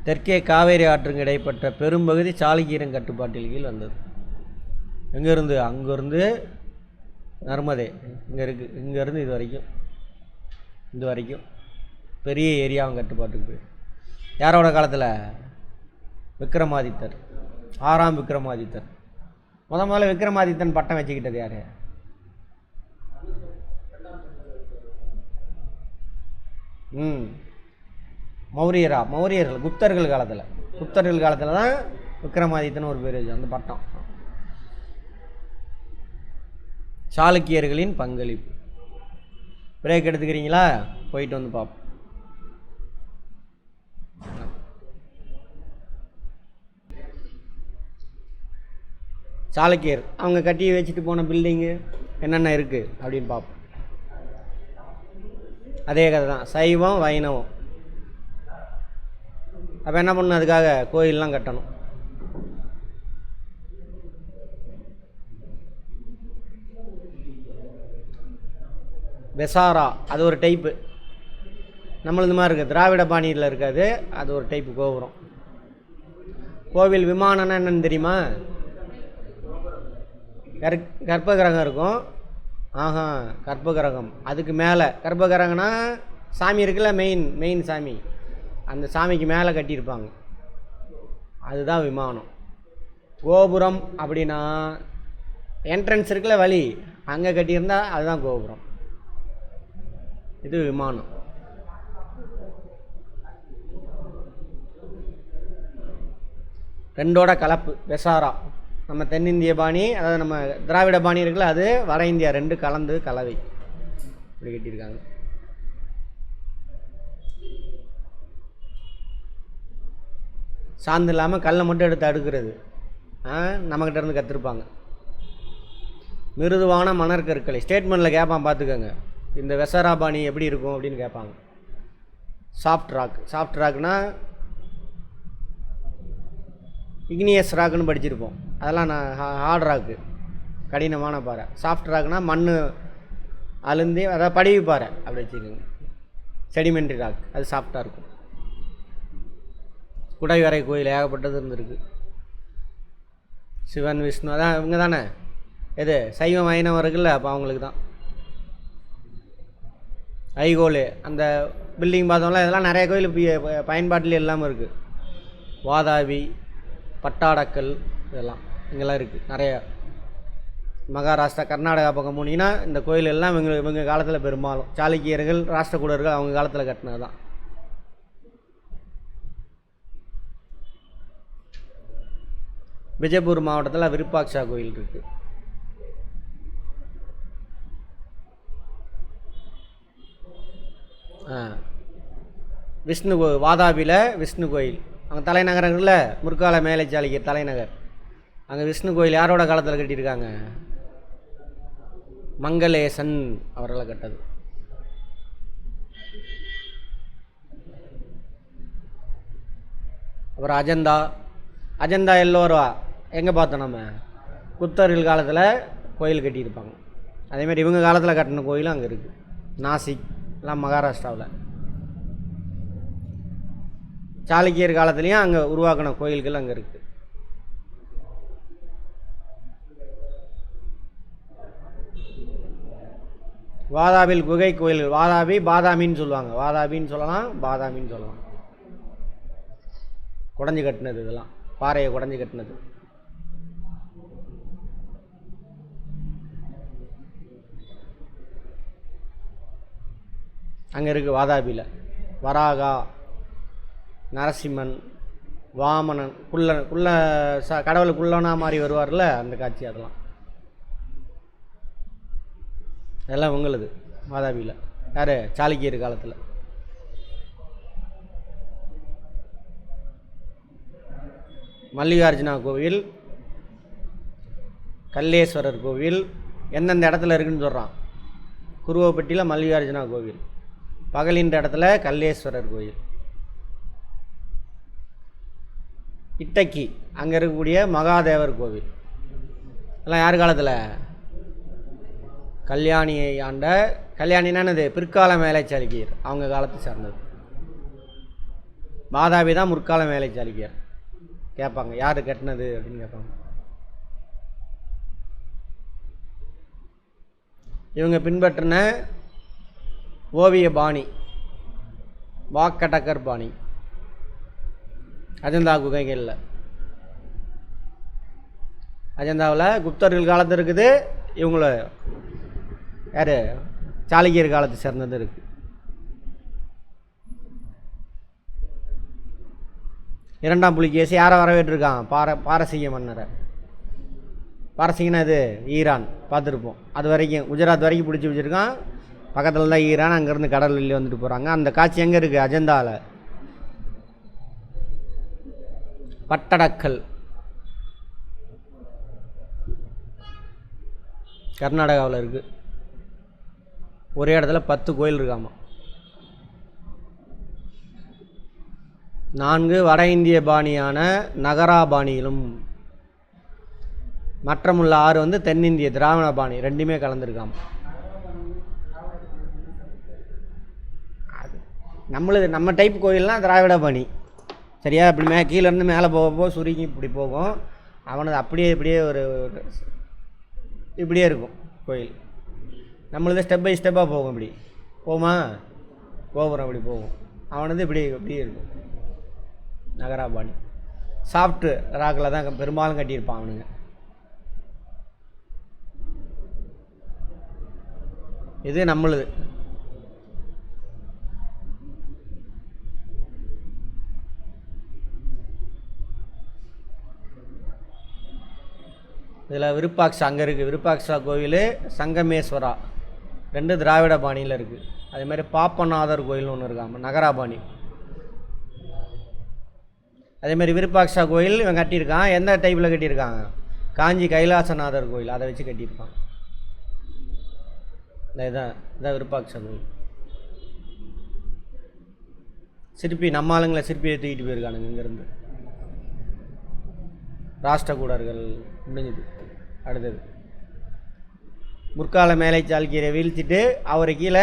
தெற்கே காவேரி ஆற்றுக்கும் இடைப்பட்ட பெரும்பகுதி சாளுக்கியரின் கட்டுப்பாட்டில் கீழ் வந்தது. எங்கேருந்து? அங்கேருந்து நர்மதை இங்கே இருக்குது. இங்கேருந்து இது வரைக்கும் பெரிய ஏரியா அவங்க கட்டுப்பாட்டுக்கு போய். யாரோட காலத்தில்? விக்ரமாதித்தர். 6ஆம் விக்ரமாதித்தர். முதல்ல விக்ரமாதித்தன் பட்டம் வச்சுக்கிட்டது யார்? மௌரியர்கள் குப்தர்கள் காலத்தில் தான் விக்ரமாதித்தன் ஒரு பேர் அந்த பட்டம். சாளுக்கியர்களின் பங்களிப்பு. பிரேக் எடுத்துக்கிறீங்களா? போயிட்டு வந்து பார்ப்போம். சாளுக்கியர் அவங்க கட்டி வச்சுட்டு போன பில்டிங்கு என்னென்ன இருக்குது அப்படின்னு பார்ப்போம். அதே கதை தான், சைவம் வைணவம். அப்போ என்ன பண்ணணும், அதுக்காக கோயிலெலாம் கட்டணும். வெசாரா அது ஒரு டைப்பு, நம்மளது மாதிரி இருக்குது, திராவிட பாணியில் இருக்காது, அது ஒரு டைப்பு கோபுரம். கோவில் விமானம்னா என்னென்னு தெரியுமா? கர்ப்பகிரகம் இருக்கும். ஆஹா, கர்ப்பகிரகம் அதுக்கு மேலே, கர்ப்பகிரகம்னா சாமி இருக்குல்ல, மெயின் சாமி, அந்த சாமிக்கு மேலே கட்டியிருப்பாங்க, அதுதான் விமானம். கோபுரம் அப்படின்னா என்ட்ரன்ஸ் இருக்குல்ல, வழி, அங்கே கட்டியிருந்தா அதுதான் கோபுரம். இது விமானம். ரெண்டோட கலப்பு வெசாரா. நம்ம தென்னிந்திய பாணி, அதாவது நம்ம திராவிட பாணி இருக்குல்ல, அது வட இந்தியா, ரெண்டு கலந்து கலவை இப்படி கட்டியிருக்காங்க. சார்ந்து இல்லாமல் கல்லை மட்டும் எடுத்து அடுக்கிறது நம்மக்கிட்ட இருந்து கற்றுருப்பாங்க. மிருதுவான மணற்கற்களை ஸ்டேட்மெண்ட்டில் கேட்பான், பார்த்துக்கோங்க. இந்த வெசாரா பாணி எப்படி இருக்கும் அப்படின்னு கேட்பாங்க. சாஃப்ட் ராக்னா இக்னியஸ் ராக்குன்னு படிச்சிருப்போம், அதெல்லாம் நான் ஹார்ட் ராக்கு, கடினமான பாறை. சாஃப்ட் ராக்னா மண் அழுந்தி, அதாவது படிவு பாறை அப்படி வச்சுக்கோங்க. செடிமெண்ட்ரி ராக், அது சாஃப்டாக இருக்கும். குடைவரை கோயில் ஏகப்பட்டது இருந்திருக்கு. சிவன் விஷ்ணு அதான் இவங்க தானே, எது சைவம் வைணவம் இருக்குல்ல, அப்போ அவங்களுக்கு தான். ஐகோல் அந்த பில்டிங் பார்த்தோம்ல, இதெல்லாம் நிறைய கோயில் பயன்பாட்டில் இல்லாமல் இருக்குது. வாதாபி, பட்டாடக்கல், இதெல்லாம் இங்கெல்லாம் இருக்குது நிறைய. மகாராஷ்டிரா, கர்நாடகா பக்கம் போனீங்கன்னா இந்த கோயில் எல்லாம் இவங்க காலத்தில் பெரும்பாலும் சாளுக்கியர்கள், ராஷ்டிரகூடர்கள் அவங்க காலத்தில் கட்டினது தான். விஜயபூர் மாவட்டத்தில் விருப்பாக்ஷா கோயில் இருக்குது. விஷ்ணு வாதாபியில் விஷ்ணு கோயில், அங்கே தலைநகரங்களில் முற்கால மேலை சாளுக்கியர் தலைநகர். அங்கே விஷ்ணு கோயில் யாரோட காலத்தில் கட்டியிருக்காங்க? மங்களேசன் அவர்களை கட்டது. அப்புறம் அஜந்தா எல்லோரா எங்கே பார்த்தோம் நம்ம? குப்தர்கள் காலத்தில் கோயில் கட்டியிருப்பாங்க. அதேமாதிரி இவங்க காலத்தில் கட்டின கோயிலும் அங்கே இருக்குது. நாசிக் எல்லாம் மகாராஷ்டிராவில். சாளுக்கியர் காலத்துலேயும் அங்கே உருவாக்கின கோயில்கள் அங்கே இருக்குது. வாதாபில் குகை கோயில்கள். வாதாபி பாதாமின்னு சொல்லுவாங்க, வாதாபின்னு சொல்லலாம், பாதாமின்னு சொல்லலாம். குடஞ்சி கட்டினது, இதெல்லாம் பாறையை குடஞ்சி கட்டினது. அங்கே இருக்குது வாதாபியில். வராகா, நரசிம்மன், வாமனன், குள்ள கடவுள் குள்ளனா மாதிரி வருவார்ல, அந்த காட்சி. அதெல்லாம் இதெல்லாம் உங்களுது வாதாபியில். யார்? சாளுக்கியர் காலத்தில். மல்லிகார்ஜுனா கோவில், கல்லேஸ்வரர் கோவில் எந்தெந்த இடத்துல இருக்குன்னு சொல்கிறான். குருவப்பட்டியில் மல்லிகார்ஜுனா கோவில், பகலின்ற இடத்துல கல்லேஸ்வரர் கோயில். இட்டக்கி அங்கே இருக்கக்கூடிய மகாதேவர் கோவில். எல்லாம் யார் காலத்தில்? கல்யாணியை ஆண்ட, கல்யாணினானது பிற்கால மேலை சாளுக்கியர், அவங்க காலத்தை சார்ந்தது. பாதாபி தான் முற்கால மேலை சாளுக்கியர். கேட்பாங்க யார் கட்டினது அப்படின்னு கேட்பாங்க. இவங்க பின்பற்றின ஓவிய பாணி வாக்கடக்கர் பாணி. அஜந்தா குகைகளில், அஜந்தாவில் குப்தர்கள் காலத்து இருக்குது, இவங்கள யார்? சாளுக்கியர் காலத்தை சேர்ந்தது இருக்குது. இரண்டாம் புலிகேசி யாரை வரவேற்றிருக்கான்? பாரசீக மன்னரை. பாரசீகனா இது ஈரான், பார்த்துருப்போம். அது வரைக்கும் குஜராத் வரைக்கும் பிடிச்சி வச்சுருக்கான். பக்கத்தில் தான் ஈரான், அங்கேருந்து கடல் வெளியே வந்துட்டு போகிறாங்க. அந்த காட்சி எங்கே இருக்குது? அஜந்தாவில். பட்டடக்கல் கர்நாடகாவில் இருக்குது. ஒரே இடத்துல 10 கோயில் இருக்காமா. 4 வட இந்திய பாணியான நகரா பாணியிலும், மற்றமுள்ள 6 தென்னிந்திய திராவிட பாணி, ரெண்டுமே கலந்துருக்காமா. நம்ம டைப் கோயில்னால் திராவிட பாணி. சரியா? இப்படி கீழேருந்து மேலே போக சுருங்கி இப்படி போகும். அவனது அப்படியே இப்படியே இப்படியே இருக்கும் கோயில். நம்மளது ஸ்டெப் பை ஸ்டெப்பாக போகும். இப்படி போகுமா? கோபுரம் இப்படி போகும். அவனது இப்படியே இருக்கும். நகராபாணி சாஃப்ட்டு ராக்கில் தான் பெரும்பாலும் கட்டியிருப்பான் அவனுங்க. இது நம்மளுது. இதில் விருப்பாக்ஷா அங்கே இருக்குது. விருப்பாக்ஷா கோயில், சங்கமேஸ்வரா 2 திராவிட பாணியில் இருக்குது. அதேமாதிரி பாப்பநாதர் கோயில்னு ஒன்று இருக்காம நகராபாணி. அதேமாதிரி விருப்பாக்ஷா கோயில் இவன் கட்டியிருக்கான். எந்த டைப்பில் கட்டியிருக்காங்க? காஞ்சி கைலாசநாதர் கோயில் அதை வச்சு கட்டியிருப்பான். இதான் விருப்பாக்ஷா கோயில். சிற்பி நம்ம ஆளுங்களை சிற்பியை தூக்கிட்டு போயிருக்கானுங்க இங்கேருந்து. ராஷ்டிரகூடர்கள் முடிஞ்சுது. அடுத்தது முற்கால மேலை சாளுக்கியரை வீழ்த்திட்டு அவரை கீழே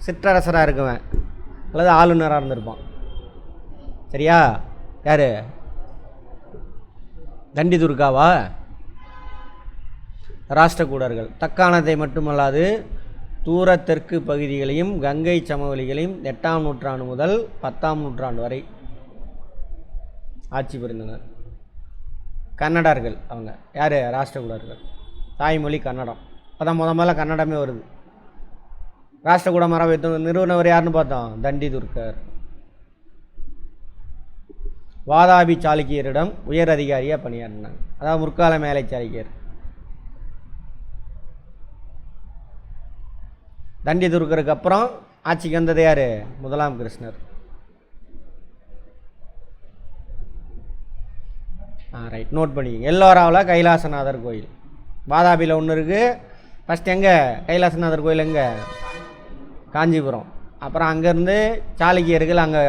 சிற்றரசராக இருக்குவேன் அல்லது ஆளுநராக இருந்திருப்பான். சரியா? யார்? தண்டி துர்காவா? ராஷ்டிரகூடர்கள் தக்காணத்தை மட்டுமல்லாது தூர தெற்கு பகுதிகளையும் கங்கை சமவெளிகளையும் 8ஆம் நூற்றாண்டு முதல் 10ஆம் நூற்றாண்டு வரை ஆட்சி புரிந்தனர். கன்னடர்கள் அவங்க. யார்? ராஷ்டிரகூடர்கள். தாய்மொழி கன்னடம். அதான் முதல்ல கன்னடமே வருது. ராஷ்டிரகூட மரபை நிறுவனவர் யாருன்னு பார்த்தோம்? தண்டி துர்க்கர். வாதாபி சாளுக்கியரிடம் உயர் அதிகாரியாக பணியாற்றினாங்க. அதாவது முற்கால மேலை சாளுக்கியர். தண்டி துர்க்கருக்கு அப்புறம் ஆட்சிக்கு வந்தது யார்? முதலாம் கிருஷ்ணர். ரைட், நோட் பண்ணிக்கங்க. எல்லோராவில் கைலாசநாதர் கோயில். வாதாபியில் ஒன்று இருக்குது. ஃபஸ்ட் எங்கே? கைலாசநாதர் கோயில் எங்கே? காஞ்சிபுரம். அப்புறம் அங்கேருந்து சாளுக்கியர்கள் அங்கே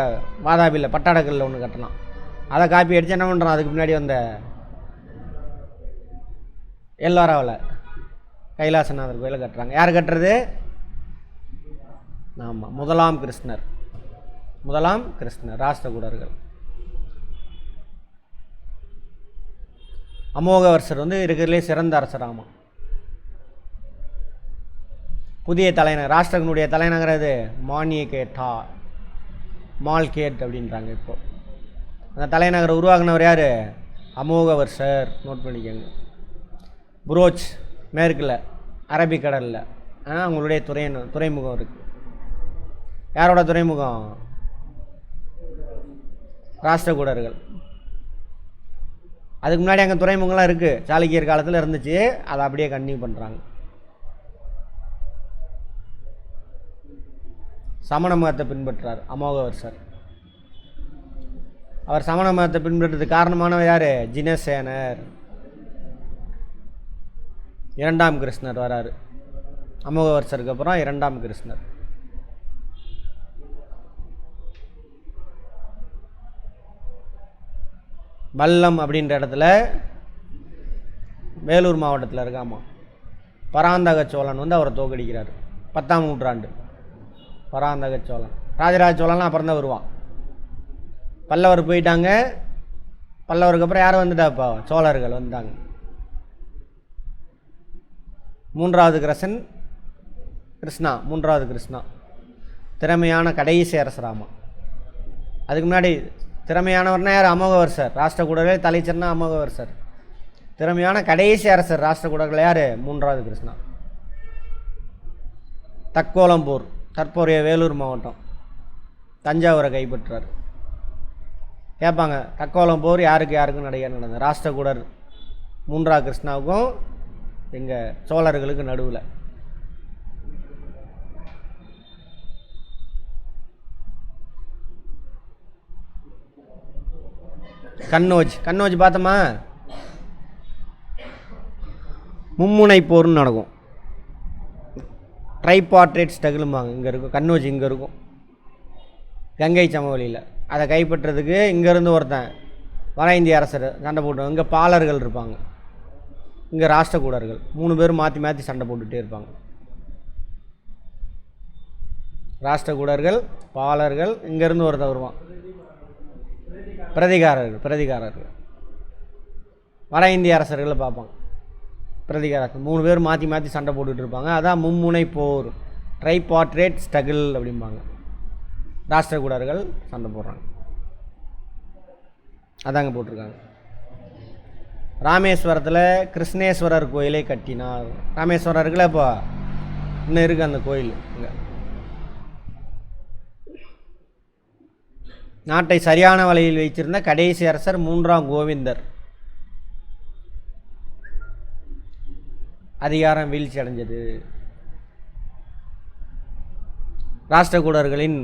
வாதாபியில் பட்டாடக்கல்லில் ஒன்று கட்டலாம். அதை காப்பி அடித்து என்ன பண்ணுறோம்? அதுக்கு முன்னாடி வந்த எல்லோராவில் கைலாசநாதர் கோயிலை கட்டுறாங்க. யார் கட்டுறது? ஆமாம், முதலாம் கிருஷ்ணர். ராஷ்டிரகூடர்கள். அமோகவர்ஷர் இருக்கிறதுலே சிறந்த அரசராமா. புதிய தலைநகர் ராஷ்டிரகனுடைய தலைநகர் அது மானியகேட்டா, மால்கேட் அப்படின்றாங்க. இப்போ அந்த தலைநகரை உருவாக்குனவர் யார்? அமோகவர்ஷர். நோட் பண்ணிக்கோங்க. புரோச் மேற்கில் அரபிக்கடலில் அவங்களுடைய துறைமுகம் இருக்குது. யாரோட துறைமுகம்? ராஷ்டிரகூடர்கள். அதுக்கு முன்னாடி அங்கே துறைமுகம்லாம் இருக்குது. சாளுக்கியர் காலத்தில் இருந்துச்சு. அதை அப்படியே கன்டினியூ பண்ணுறாங்க. சமண மதத்தை பின்பற்றார் அமோகவர்ஷர். அவர் சமண மதத்தை பின்பற்றதுக்கு காரணமானவர் யார்? ஜினசேனர். 2ஆம் கிருஷ்ணர் வராரு. அமோகவர்ஷருக்கு அப்புறம் 2ஆம் கிருஷ்ணர். வல்லம் அப்படின்ற இடத்துல வேலூர் மாவட்டத்தில் இருக்காமா. பராந்தக சோழன் அவரை தோக்கடிக்கிறார். 10ஆம் நூற்றாண்டு. பராந்தக சோழன். ராஜராஜ சோழன்லாம் அப்புறம் தான் வருவான். பல்லவர் போயிட்டாங்க. பல்லவருக்கு அப்புறம் யார் வந்துட்டாப்பா? சோழர்கள் வந்தாங்க. 3வது கிருஷ்ணா திறமையான கடைசி அரசராமா. அதுக்கு முன்னாடி திறமையானவர்னா யார்? அமோகவர்ஷர். ராஷ்டிரகூடர்களே தலைச்சர்னா அமோகவர்ஷர். திறமையான கடைசி அரசர் ராஷ்டிரகூடர்கள் யார்? 3வது கிருஷ்ணா. தக்கோலம்பூர் தற்போதைய வேலூர் மாவட்டம். தஞ்சாவூரை கைப்பற்றார். கேட்பாங்க, தக்கோலம்பூர் யாருக்கும் நடந்தது? ராஷ்டிரகூடர் 3ஆம் கிருஷ்ணாவுக்கும் எங்கள் சோழர்களுக்கு நடுவில். கன்னோஜ் பார்த்தோமா? மும்முனை போர்னு நடக்கும். ட்ரைபார்ட்ரேட் ஸ்ட்ரகிளும்பாங்க. இங்கே இருக்கும் கன்னோஜ். இங்கே இருக்கும் கங்கை சமவெளியில். அதை கைப்பற்றதுக்கு இங்கேருந்து ஒருத்தன் வட இந்திய அரசர் சண்டை போட்டு. இங்கே பாலர்கள் இருப்பாங்க, இங்கே ராஷ்டிரகூடர்கள். 3 பேரும் மாற்றி சண்டை போட்டுகிட்டே இருப்பாங்க. ராஷ்டிரகூடர்கள், பாலர்கள், இங்கேருந்து ஒருத்தர் வருவான், பிரதிகாரர்கள் வட இந்திய அரசர்களை பார்ப்பாங்க. பிரதிகாரர்கள் 3 பேர் மாற்றி மாற்றி சண்டை போட்டுட்டு இருப்பாங்க. அதான் மும்முனை போர், ட்ரைபார்ட்ரேட் ஸ்ட்ரகிள் அப்படிம்பாங்க. ராஷ்டிரகூடர்கள் சண்டை போடுறாங்க, அதாங்க போட்டிருக்காங்க. ராமேஸ்வரத்தில் கிருஷ்ணேஸ்வரர் கோயிலை கட்டினார். ராமேஸ்வரம் இருக்குல்ல, இப்போ இன்னும் இருக்குது அந்த கோயில். இங்கே நாட்டை சரியான வழியில் வைத்திருந்த கடைசி அரசர் 3ஆம் கோவிந்தர். அதிகாரம் வீழ்ச்சி அடைஞ்சது. ராஷ்டிரகூடர்களின்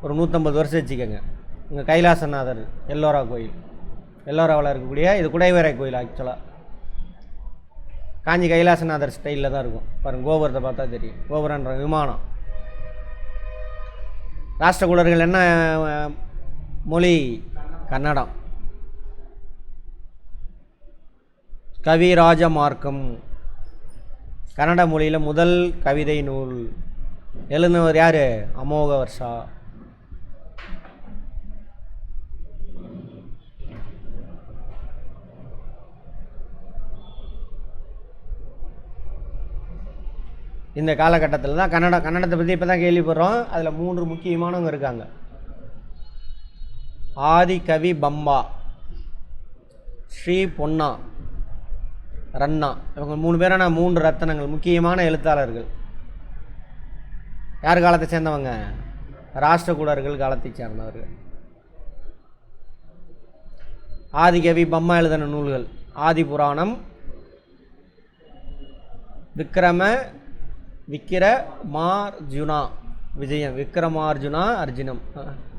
ஒரு 150 வருஷம் வச்சுக்கோங்க. இங்கே கைலாசநாதர் எல்லோரா கோயில், எல்லோராவில் இருக்கக்கூடிய இது குடைவரை கோயில். ஆக்சுவலாக காஞ்சி கைலாசநாதர் ஸ்டைலில் தான் இருக்கும். பாருங்கள், கோபுரத்தை பார்த்தா தெரியும். கோபுரன்ற விமானம். ராஷ்டிரகூடர்கள் என்ன மொழி? கன்னடம். கவிராஜ மார்க்கம் கன்னட மொழியில் முதல் கவிதை நூல் எழுதினவர் யார்? அமோக வர்ஷா. இந்த காலகட்டத்தில் தான் கன்னடத்தை பற்றி இப்போ தான் கேள்விப்படுறோம். அதில் 3 முக்கியமானவங்க இருக்காங்க. ஆதி கவி பம்பா, ஸ்ரீ பொன்னா, ரன்னா. இவங்க 3 பேரான 3 ரத்தனங்கள், முக்கியமான எழுத்தாளர்கள். யார் காலத்தை சேர்ந்தவங்க? ராஷ்டிரகூடர்கள் காலத்தை சேர்ந்தவர்கள். ஆதிகவி பம்மா எழுதின நூல்கள் ஆதி புராணம், விக்கிரமார்ஜுனா விஜயம், விக்ரமார்ஜுனா அர்ஜுனம்,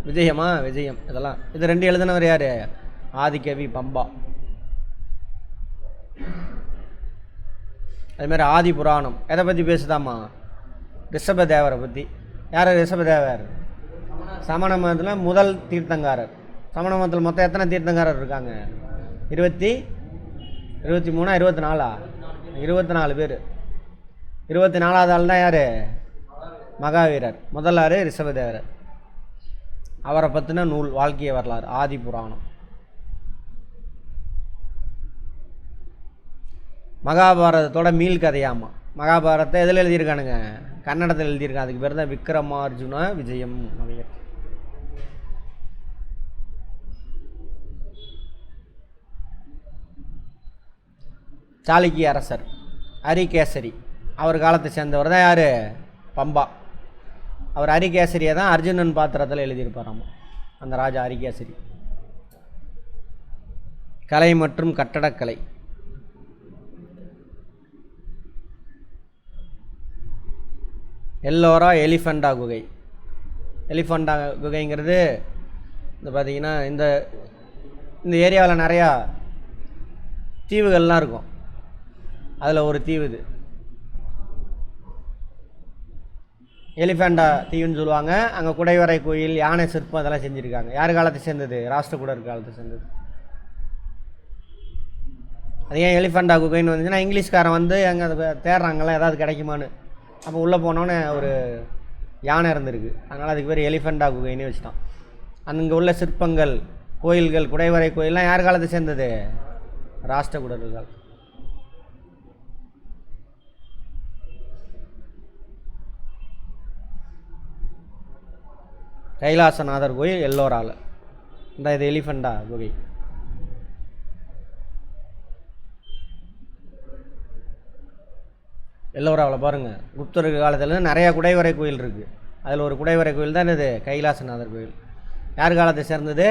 விஜயம், இதெல்லாம் இது 2 எழுதினவர் யார்? ஆதிகவி பம்பா. அதுமாதிரி ஆதி புராணம் எதை பற்றி பேசுதாம்மா? ரிஷபதேவரை பற்றி. யார் ரிஷபதேவர்? சமண மதத்தில் முதல் தீர்த்தங்காரர். சமண மதத்தில் மொத்தம் எத்தனை தீர்த்தங்காரர் இருக்காங்க? 23 24 24 பேர். 24வது ஆள் தான் யார்? மகாவீரர். முதல் ஆள் ரிஷபதேவர். அவரை பற்றின நூல் வாழ்க்கைய வரலாறு ஆதி புராணம். மகாபாரதத்தோட மீள் கதையாமா. மகாபாரதத்தை எதில் எழுதியிருக்கானுங்க? கன்னடத்தில் எழுதியிருக்கான். அதுக்கு பேர் தான் விக்ரமார்ஜுனா விஜயம். சாளுக்கிய அரசர் அரிகேசரி, அவர் காலத்தை சேர்ந்தவர் தான் யார்? பம்பா. அவர் அரிகேசரியை தான் அர்ஜுனன் பாத்திரத்தில் எழுதியிருப்பாராமா, அந்த ராஜா அரிகேசரி. கலை மற்றும் கட்டடக்கலை. எல்லோரா எலிஃபண்டா குகை. எலிஃபண்டா குகைங்கிறது இந்த பார்த்திங்கன்னா இந்த ஏரியாவில் நிறையா தீவுகள்லாம் இருக்கும். அதில் ஒரு தீவு இது எலிஃபண்டா தீவுன்னு சொல்லுவாங்க. அங்கே குடைவரை கோயில், யானை சிற்பம் அதெல்லாம் செஞ்சுருக்காங்க. யார் காலத்தை சேர்ந்தது? ராஷ்டிரகூடர் காலத்தை சேர்ந்தது. அது ஏன் எலிஃபண்டா குகைன்னு வந்துச்சுன்னா, இங்கிலீஷ்காரன் வந்து அங்கே அதை தேடுறாங்களாம் ஏதாவது கிடைக்குமான்னு. அப்போ உள்ளே போனோன்னே ஒரு யானை இருந்திருக்கு, அதனால் அதுக்கு பேர் எலிஃபண்டா குகைன்னு வச்சுட்டான். அங்கே உள்ள சிற்பங்கள், கோயில்கள், குடைவரை கோயிலெலாம் யார் காலத்தை சேர்ந்தது? ராஷ்டிரகூடர்கள். கைலாசநாதர் கோயில் எல்லோரால். இந்த இது எலிஃபண்டா குகை. எல்லோராவில் பாருங்கள், குப்தர்கள் காலத்தில் நிறையா குடைவரை கோயில் இருக்குது. அதில் ஒரு குடைவரை கோயில் தான் இது கைலாசநாதர் கோயில். யார் காலத்தை சேர்ந்தது?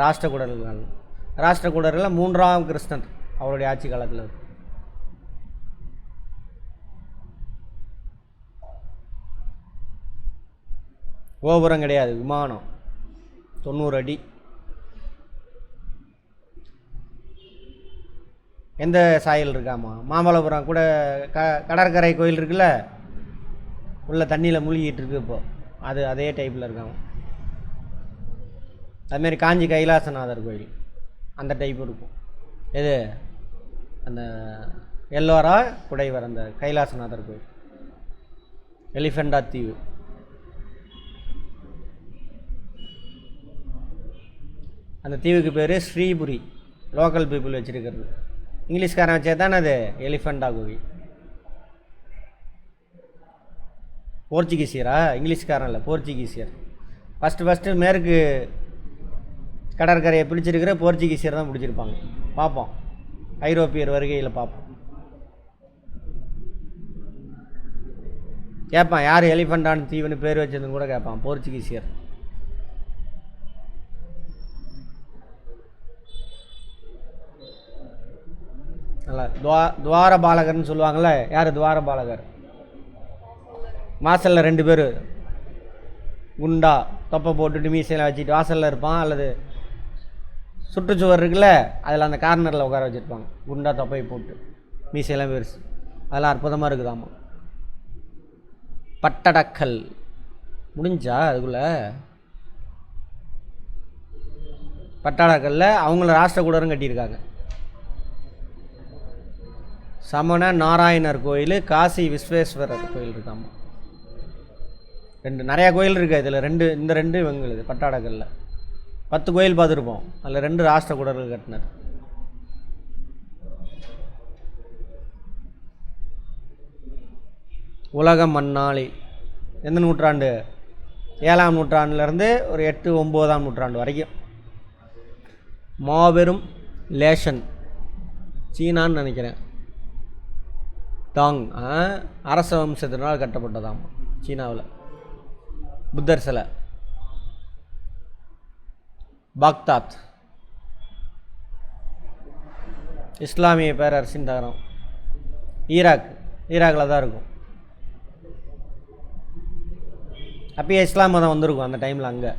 ராஷ்டிரகூடர்கள் காலம். ராஷ்டிரகூடர்கள் 3ஆம் கிருஷ்ணன் அவருடைய ஆட்சி காலத்தில். கோபுரம் கிடையாது, விமானம் 90 அடி. எந்த சாயல் இருக்காமா? மாமல்லபுரம் கூட கடற்கரை கோயில் இருக்குல்ல, உள்ள தண்ணியில் மூழ்கிட்டு இருக்கு இப்போது, அதே டைப்பில் இருக்காமா. அதுமாரி காஞ்சி கைலாசநாதர் கோயில் அந்த டைப் இருக்கும். எது? அந்த எல்லோரா குடைவர், அந்த கைலாசநாதர் கோயில். எலிஃபெண்டா தீவு. அந்த தீவுக்கு பேர் ஸ்ரீபுரி. லோக்கல் பீப்புள் வச்சுருக்கிறது. இங்கிலீஷ்காரன் வச்சே தானே அது எலிஃபெண்டா குகை. போர்ச்சுகீசியரா? இங்கிலீஷ்காரன் இல்லை, போர்ச்சுகீசியர். ஃபஸ்ட்டு மேற்கு கடற்கரையை பிடிச்சிருக்கிற போர்ச்சுகீசியர் தான் பிடிச்சிருப்பாங்க. பார்ப்போம், ஐரோப்பியர் வருகையில் பார்ப்போம். கேட்பான், யார் எலிஃபெண்டான தீவுன்னு பேர் வச்சதுன்னு கூட கேட்பான், போர்ச்சுகீசியர். நல்லா துவாரபாலகர்னு சொல்லுவாங்கள்ல. யார் துவாரபாலகர்? வாசலில் 2 பேர் குண்டா தொப்பை போட்டுட்டு மீசையில் வச்சுட்டு வாசலில் இருப்பான். அல்லது சுற்றுச்சுவர் இருக்குல்ல, அதில் அந்த கார்னரில் உட்கார வச்சுருப்பாங்க, குண்டா தொப்பையை போட்டு மீசையெல்லாம் பெருசு. அதெல்லாம் அற்புதமாக இருக்குதாம்மா. பட்டடக்கல் முடிஞ்சா அதுக்குள்ளே பட்டடக்கல்ல அவங்கள ராஷ்டிரகூடரும் கட்டியிருக்காங்க. சமண நாராயணர் கோயில், காசி விஸ்வேஸ்வரர் கோயில் இருக்காமா. 2 நிறையா கோயில் இருக்குது. இதில் 2, இந்த 2 இவங்களுக்கு பட்டாடக்கல்ல 10 கோயில் பார்த்துருப்போம். அதில் 2 ராஷ்டிரகூடர்கள் கட்டினார். உலக மண்ணாளி எந்த நூற்றாண்டு? 7ஆம் நூற்றாண்டுலேருந்து ஒரு 8, 9ஆம் நூற்றாண்டு வரைக்கும். மாபெரும் லேஷன், சீனான்னு நினைக்கிறேன். டாங் அரச வம்சத்தினால் கட்டப்பட்டதாம் சீனாவில். புத்தர் சிலை. பாக்தாத் இஸ்லாமிய பேரரசின் நகரம். ஈராக்கில் தான் இருக்கும். அப்பயே இஸ்லாம் மதம் வந்திருக்கும் அந்த டைமில். அங்கே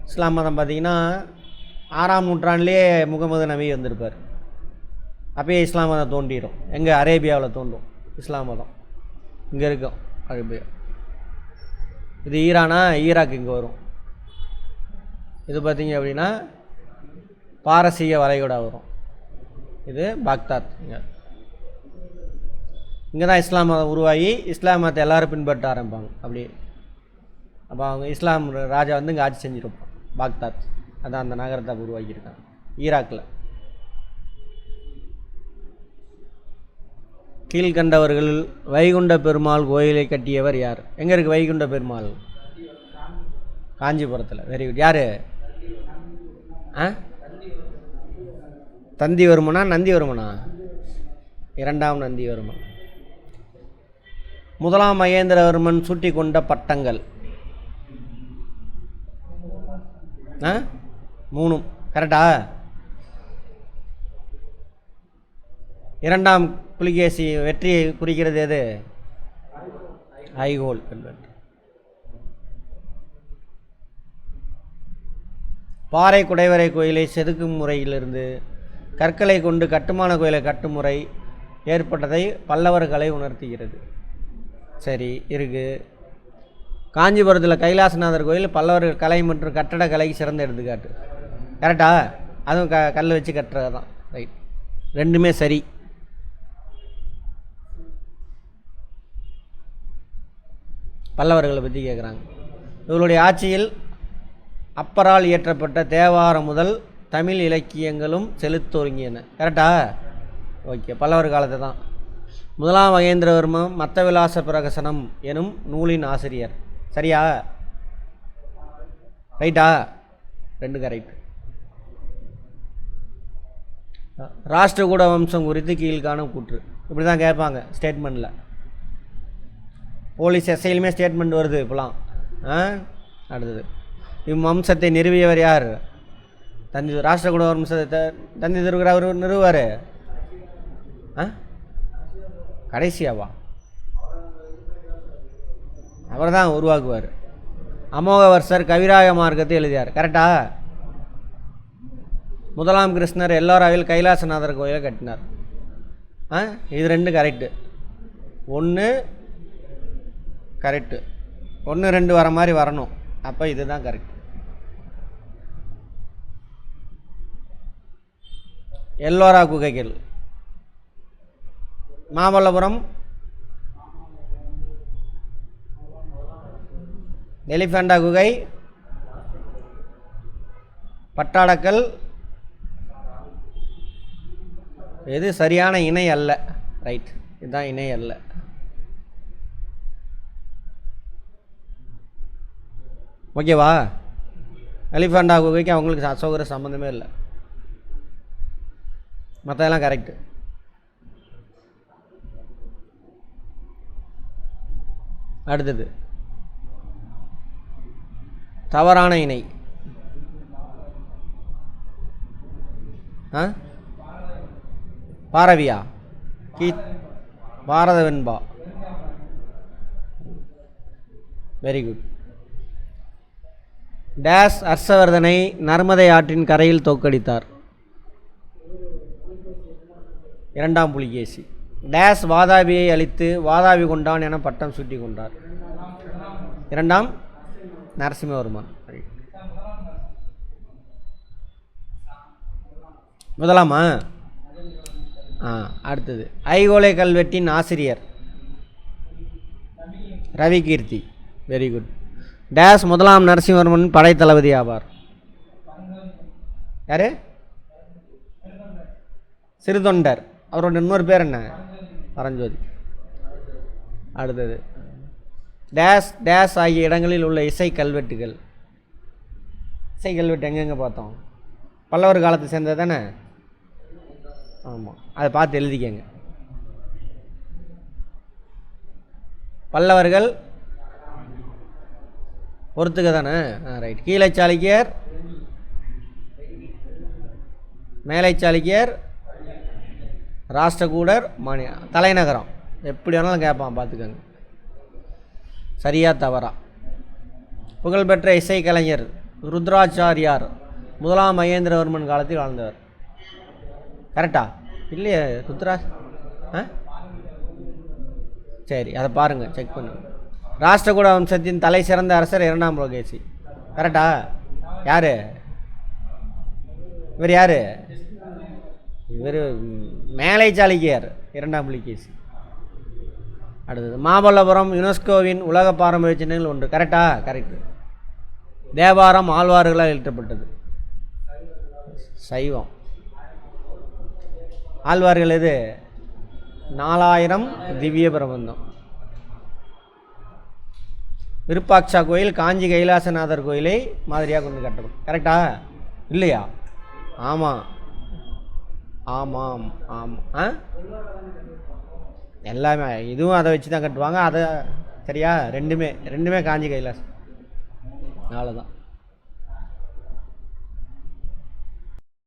இஸ்லாம் மதம் பார்த்திங்கன்னா 6ஆம் நூற்றாண்டுலேயே முகமது நபி வந்திருப்பார். அப்பயே இஸ்லாம் மதம் தோன்றிடும். எங்கே? அரேபியாவில் தோன்றும் இஸ்லாம் மதம். இங்கே இருக்கும் அரேபியா. இது ஈரானா? ஈராக் இங்கே வரும். இது பார்த்திங்க அப்படின்னா பாரசீக வளைகுடா வரும். இது பாக்தாத். இங்கே தான் இஸ்லாம் மதம் உருவாகி இஸ்லாம் மதத்தை எல்லோரும் பின்பற்ற ஆரம்பிப்பாங்க. அப்படி அப்போ அவங்க இஸ்லாம் ராஜா வந்து இங்கே ஆட்சி செஞ்சுருப்பான். பாக்தாத் அதான் அந்த நகரத்தை உருவாக்கியிருக்காங்க ஈராக்கில். கீழ்கண்டவர்கள் வைகுண்ட பெருமாள் கோயிலை கட்டியவர் யார்? எங்கே இருக்குது வைகுண்ட பெருமாள்? காஞ்சிபுரத்தில். Very good. யார்? தந்திவர்மனா நந்திவர்மனா? 2ஆம் நந்திவர்மன். 1ஆம் மகேந்திரவர்மன் சூட்டி கொண்ட பட்டங்கள் 3 கரெக்டா? 2ஆம் புலிகேசி வெற்றியை குறிக்கிறது எது? ஐகோல் கல்வெட்டு. பாறை குடைவரை கோயிலை செதுக்கும் முறையிலிருந்து கற்களை கொண்டு கட்டுமான கோயிலை கட்டும் முறை ஏற்பட்டதை பல்லவர் கலை உணர்த்துகிறது. சரி இருக்கு. காஞ்சிபுரத்தில் கைலாசநாதர் கோயில் பல்லவர்கள் கலை மற்றும் கட்டட கலைக்கு சிறந்த எடுத்துக்காட்டு. கரெக்டா? அதுவும் கல் வச்சு கட்டுறது தான். ரைட், 2மே சரி. பல்லவர்களை பற்றி கேட்குறாங்க. இவருடைய ஆட்சியில் அப்பரால் இயற்றப்பட்ட தேவாரம் முதல் தமிழ் இலக்கியங்களும் செலுத்தொருங்கியன. கரெக்டா? ஓகே, பல்லவர் காலத்தை தான். 1ஆம் மகேந்திரவர்மன் மத்தவிலாச பிரகசனம் எனும் நூலின் ஆசிரியர். சரியா? ரைட்டா? 2 கரெக்ட். ராஷ்டிரகூட வம்சம் குறித்து கீழ்காணும் கூற்று. இப்படி தான் கேட்பாங்க ஸ்டேட்மெண்ட்டில். போலீஸ் எஸ்ஐலுமே ஸ்டேட்மெண்ட் வருது இப்போலாம். அடுத்தது, இவ்வம்சத்தை நிறுவியவர் யார்? தந்தி. ராஷ்டிரகூட வம்சத்தை தந்தி திருக்கிற அவர் நிறுவார். கடைசியாவா? அவர் தான் உருவாக்குவார். அமோகவர்சர் கவிராய மார்க்கத்தை எழுதியார். கரெக்டா? 1ஆம் கிருஷ்ணர் எல்லோராவில் கைலாசநாதர் கோயிலை கட்டினார். இது 2 கரெக்டு. 1 கரெக்டு, 1 2 வர மாதிரி வரணும். அப்போ இதுதான் கரெக்ட். எல்லோரா குகைகள் மாமல்லபுரம் எலிஃபண்டா குகை, பட்டாடக்கல் எது சரியான இணை அல்ல. ரைட், இதுதான் இணை அல்ல. ஓகேவா? எலிஃபண்டா குகைக்கு அவங்களுக்கு அசோகர சம்மந்தமே இல்லை. மற்றதெல்லாம் கரெக்டு. அடுத்தது தவறான இணை. பாரவியா? பாரத வெண்பா. Very good. டேஸ் ஹர்ஷவர்தனை நர்மதை ஆற்றின் கரையில் தோற்கடித்தார். இரண்டாம் புலிகேசி. டேஸ் வாதாபியை அழித்து வாதாபி கொண்டான் என பட்டம் சூட்டி கொண்டார். இரண்டாம் நரசிம்மவர்மன். முதலாமா? அடுத்தது ஐகோலை கல்வெட்டின் ஆசிரியர் ரவிகீர்த்தி. Very good. டேஸ் முதலாம் நரசிம்மவர்மன் படைத்தளபதி ஆவார். யாரு? சிறுதொண்டர். அவரோட இன்னொரு பேர் என்ன? பரஞ்சோதி. அடுத்தது டேஸ் டேஸ் ஆகிய இடங்களில் உள்ள இசை கல்வெட்டுகள். இசை கல்வெட்டு எங்கெங்கே பார்த்தோம்? பல்லவர் காலத்தை சேர்ந்தது தானே? ஆமாம், அதை பார்த்து எழுதிக்கங்க. பல்லவர்கள் பொறுத்துக்க தானே? ரைட். கீழே சாளுக்கியர், மேலை சாளுக்கியர், ராஷ்டிரகூடர், தலைநகரம். எப்படி வேணாலும் கேட்பான், பார்த்துக்கோங்க. சரியா தவறா? புகழ்பெற்ற இசைக்கலைஞர் ருத்ராச்சாரியார் முதலாம் மகேந்திரவர்மன் காலத்தில் வாழ்ந்தவர். கரெக்டா? இல்லையே ருத்ரா. சரி, அதை பாருங்கள், செக் பண்ணுங்க. ராஷ்டிரகூட வம்சத்தின் தலை சிறந்த அரசர் இரண்டாம் புலிகேசி. கரெக்டா? யார் இவர்? யார் இவர்? மேலை சாளுக்கியர், இரண்டாம் புலிகேசி. அடுத்தது மாமல்லபுரம் யுனெஸ்கோவின் உலக பாரம்பரிய சின்னங்கள் ஒன்று. கரெக்டா? கரெக்டு. தேவாரம் ஆழ்வார்களால் எழுதப்பட்டது. சைவம். ஆழ்வார்கள் எது? 4000 திவ்ய பிரபந்தம். விருப்பாட்சா கோயில் காஞ்சி கைலாசநாதர் கோயிலை மாதிரியாக கொண்டு கட்டப்படும். கரெக்டா? இல்லையா? ஆமாம் ஆமாம் ஆமாம். எல்லாமே இதுவும் அதை வச்சு தான் கட்டுவாங்க. அதை சரியா? ரெண்டுமே காஞ்சி கைலாசம். அவ்வளோதான்.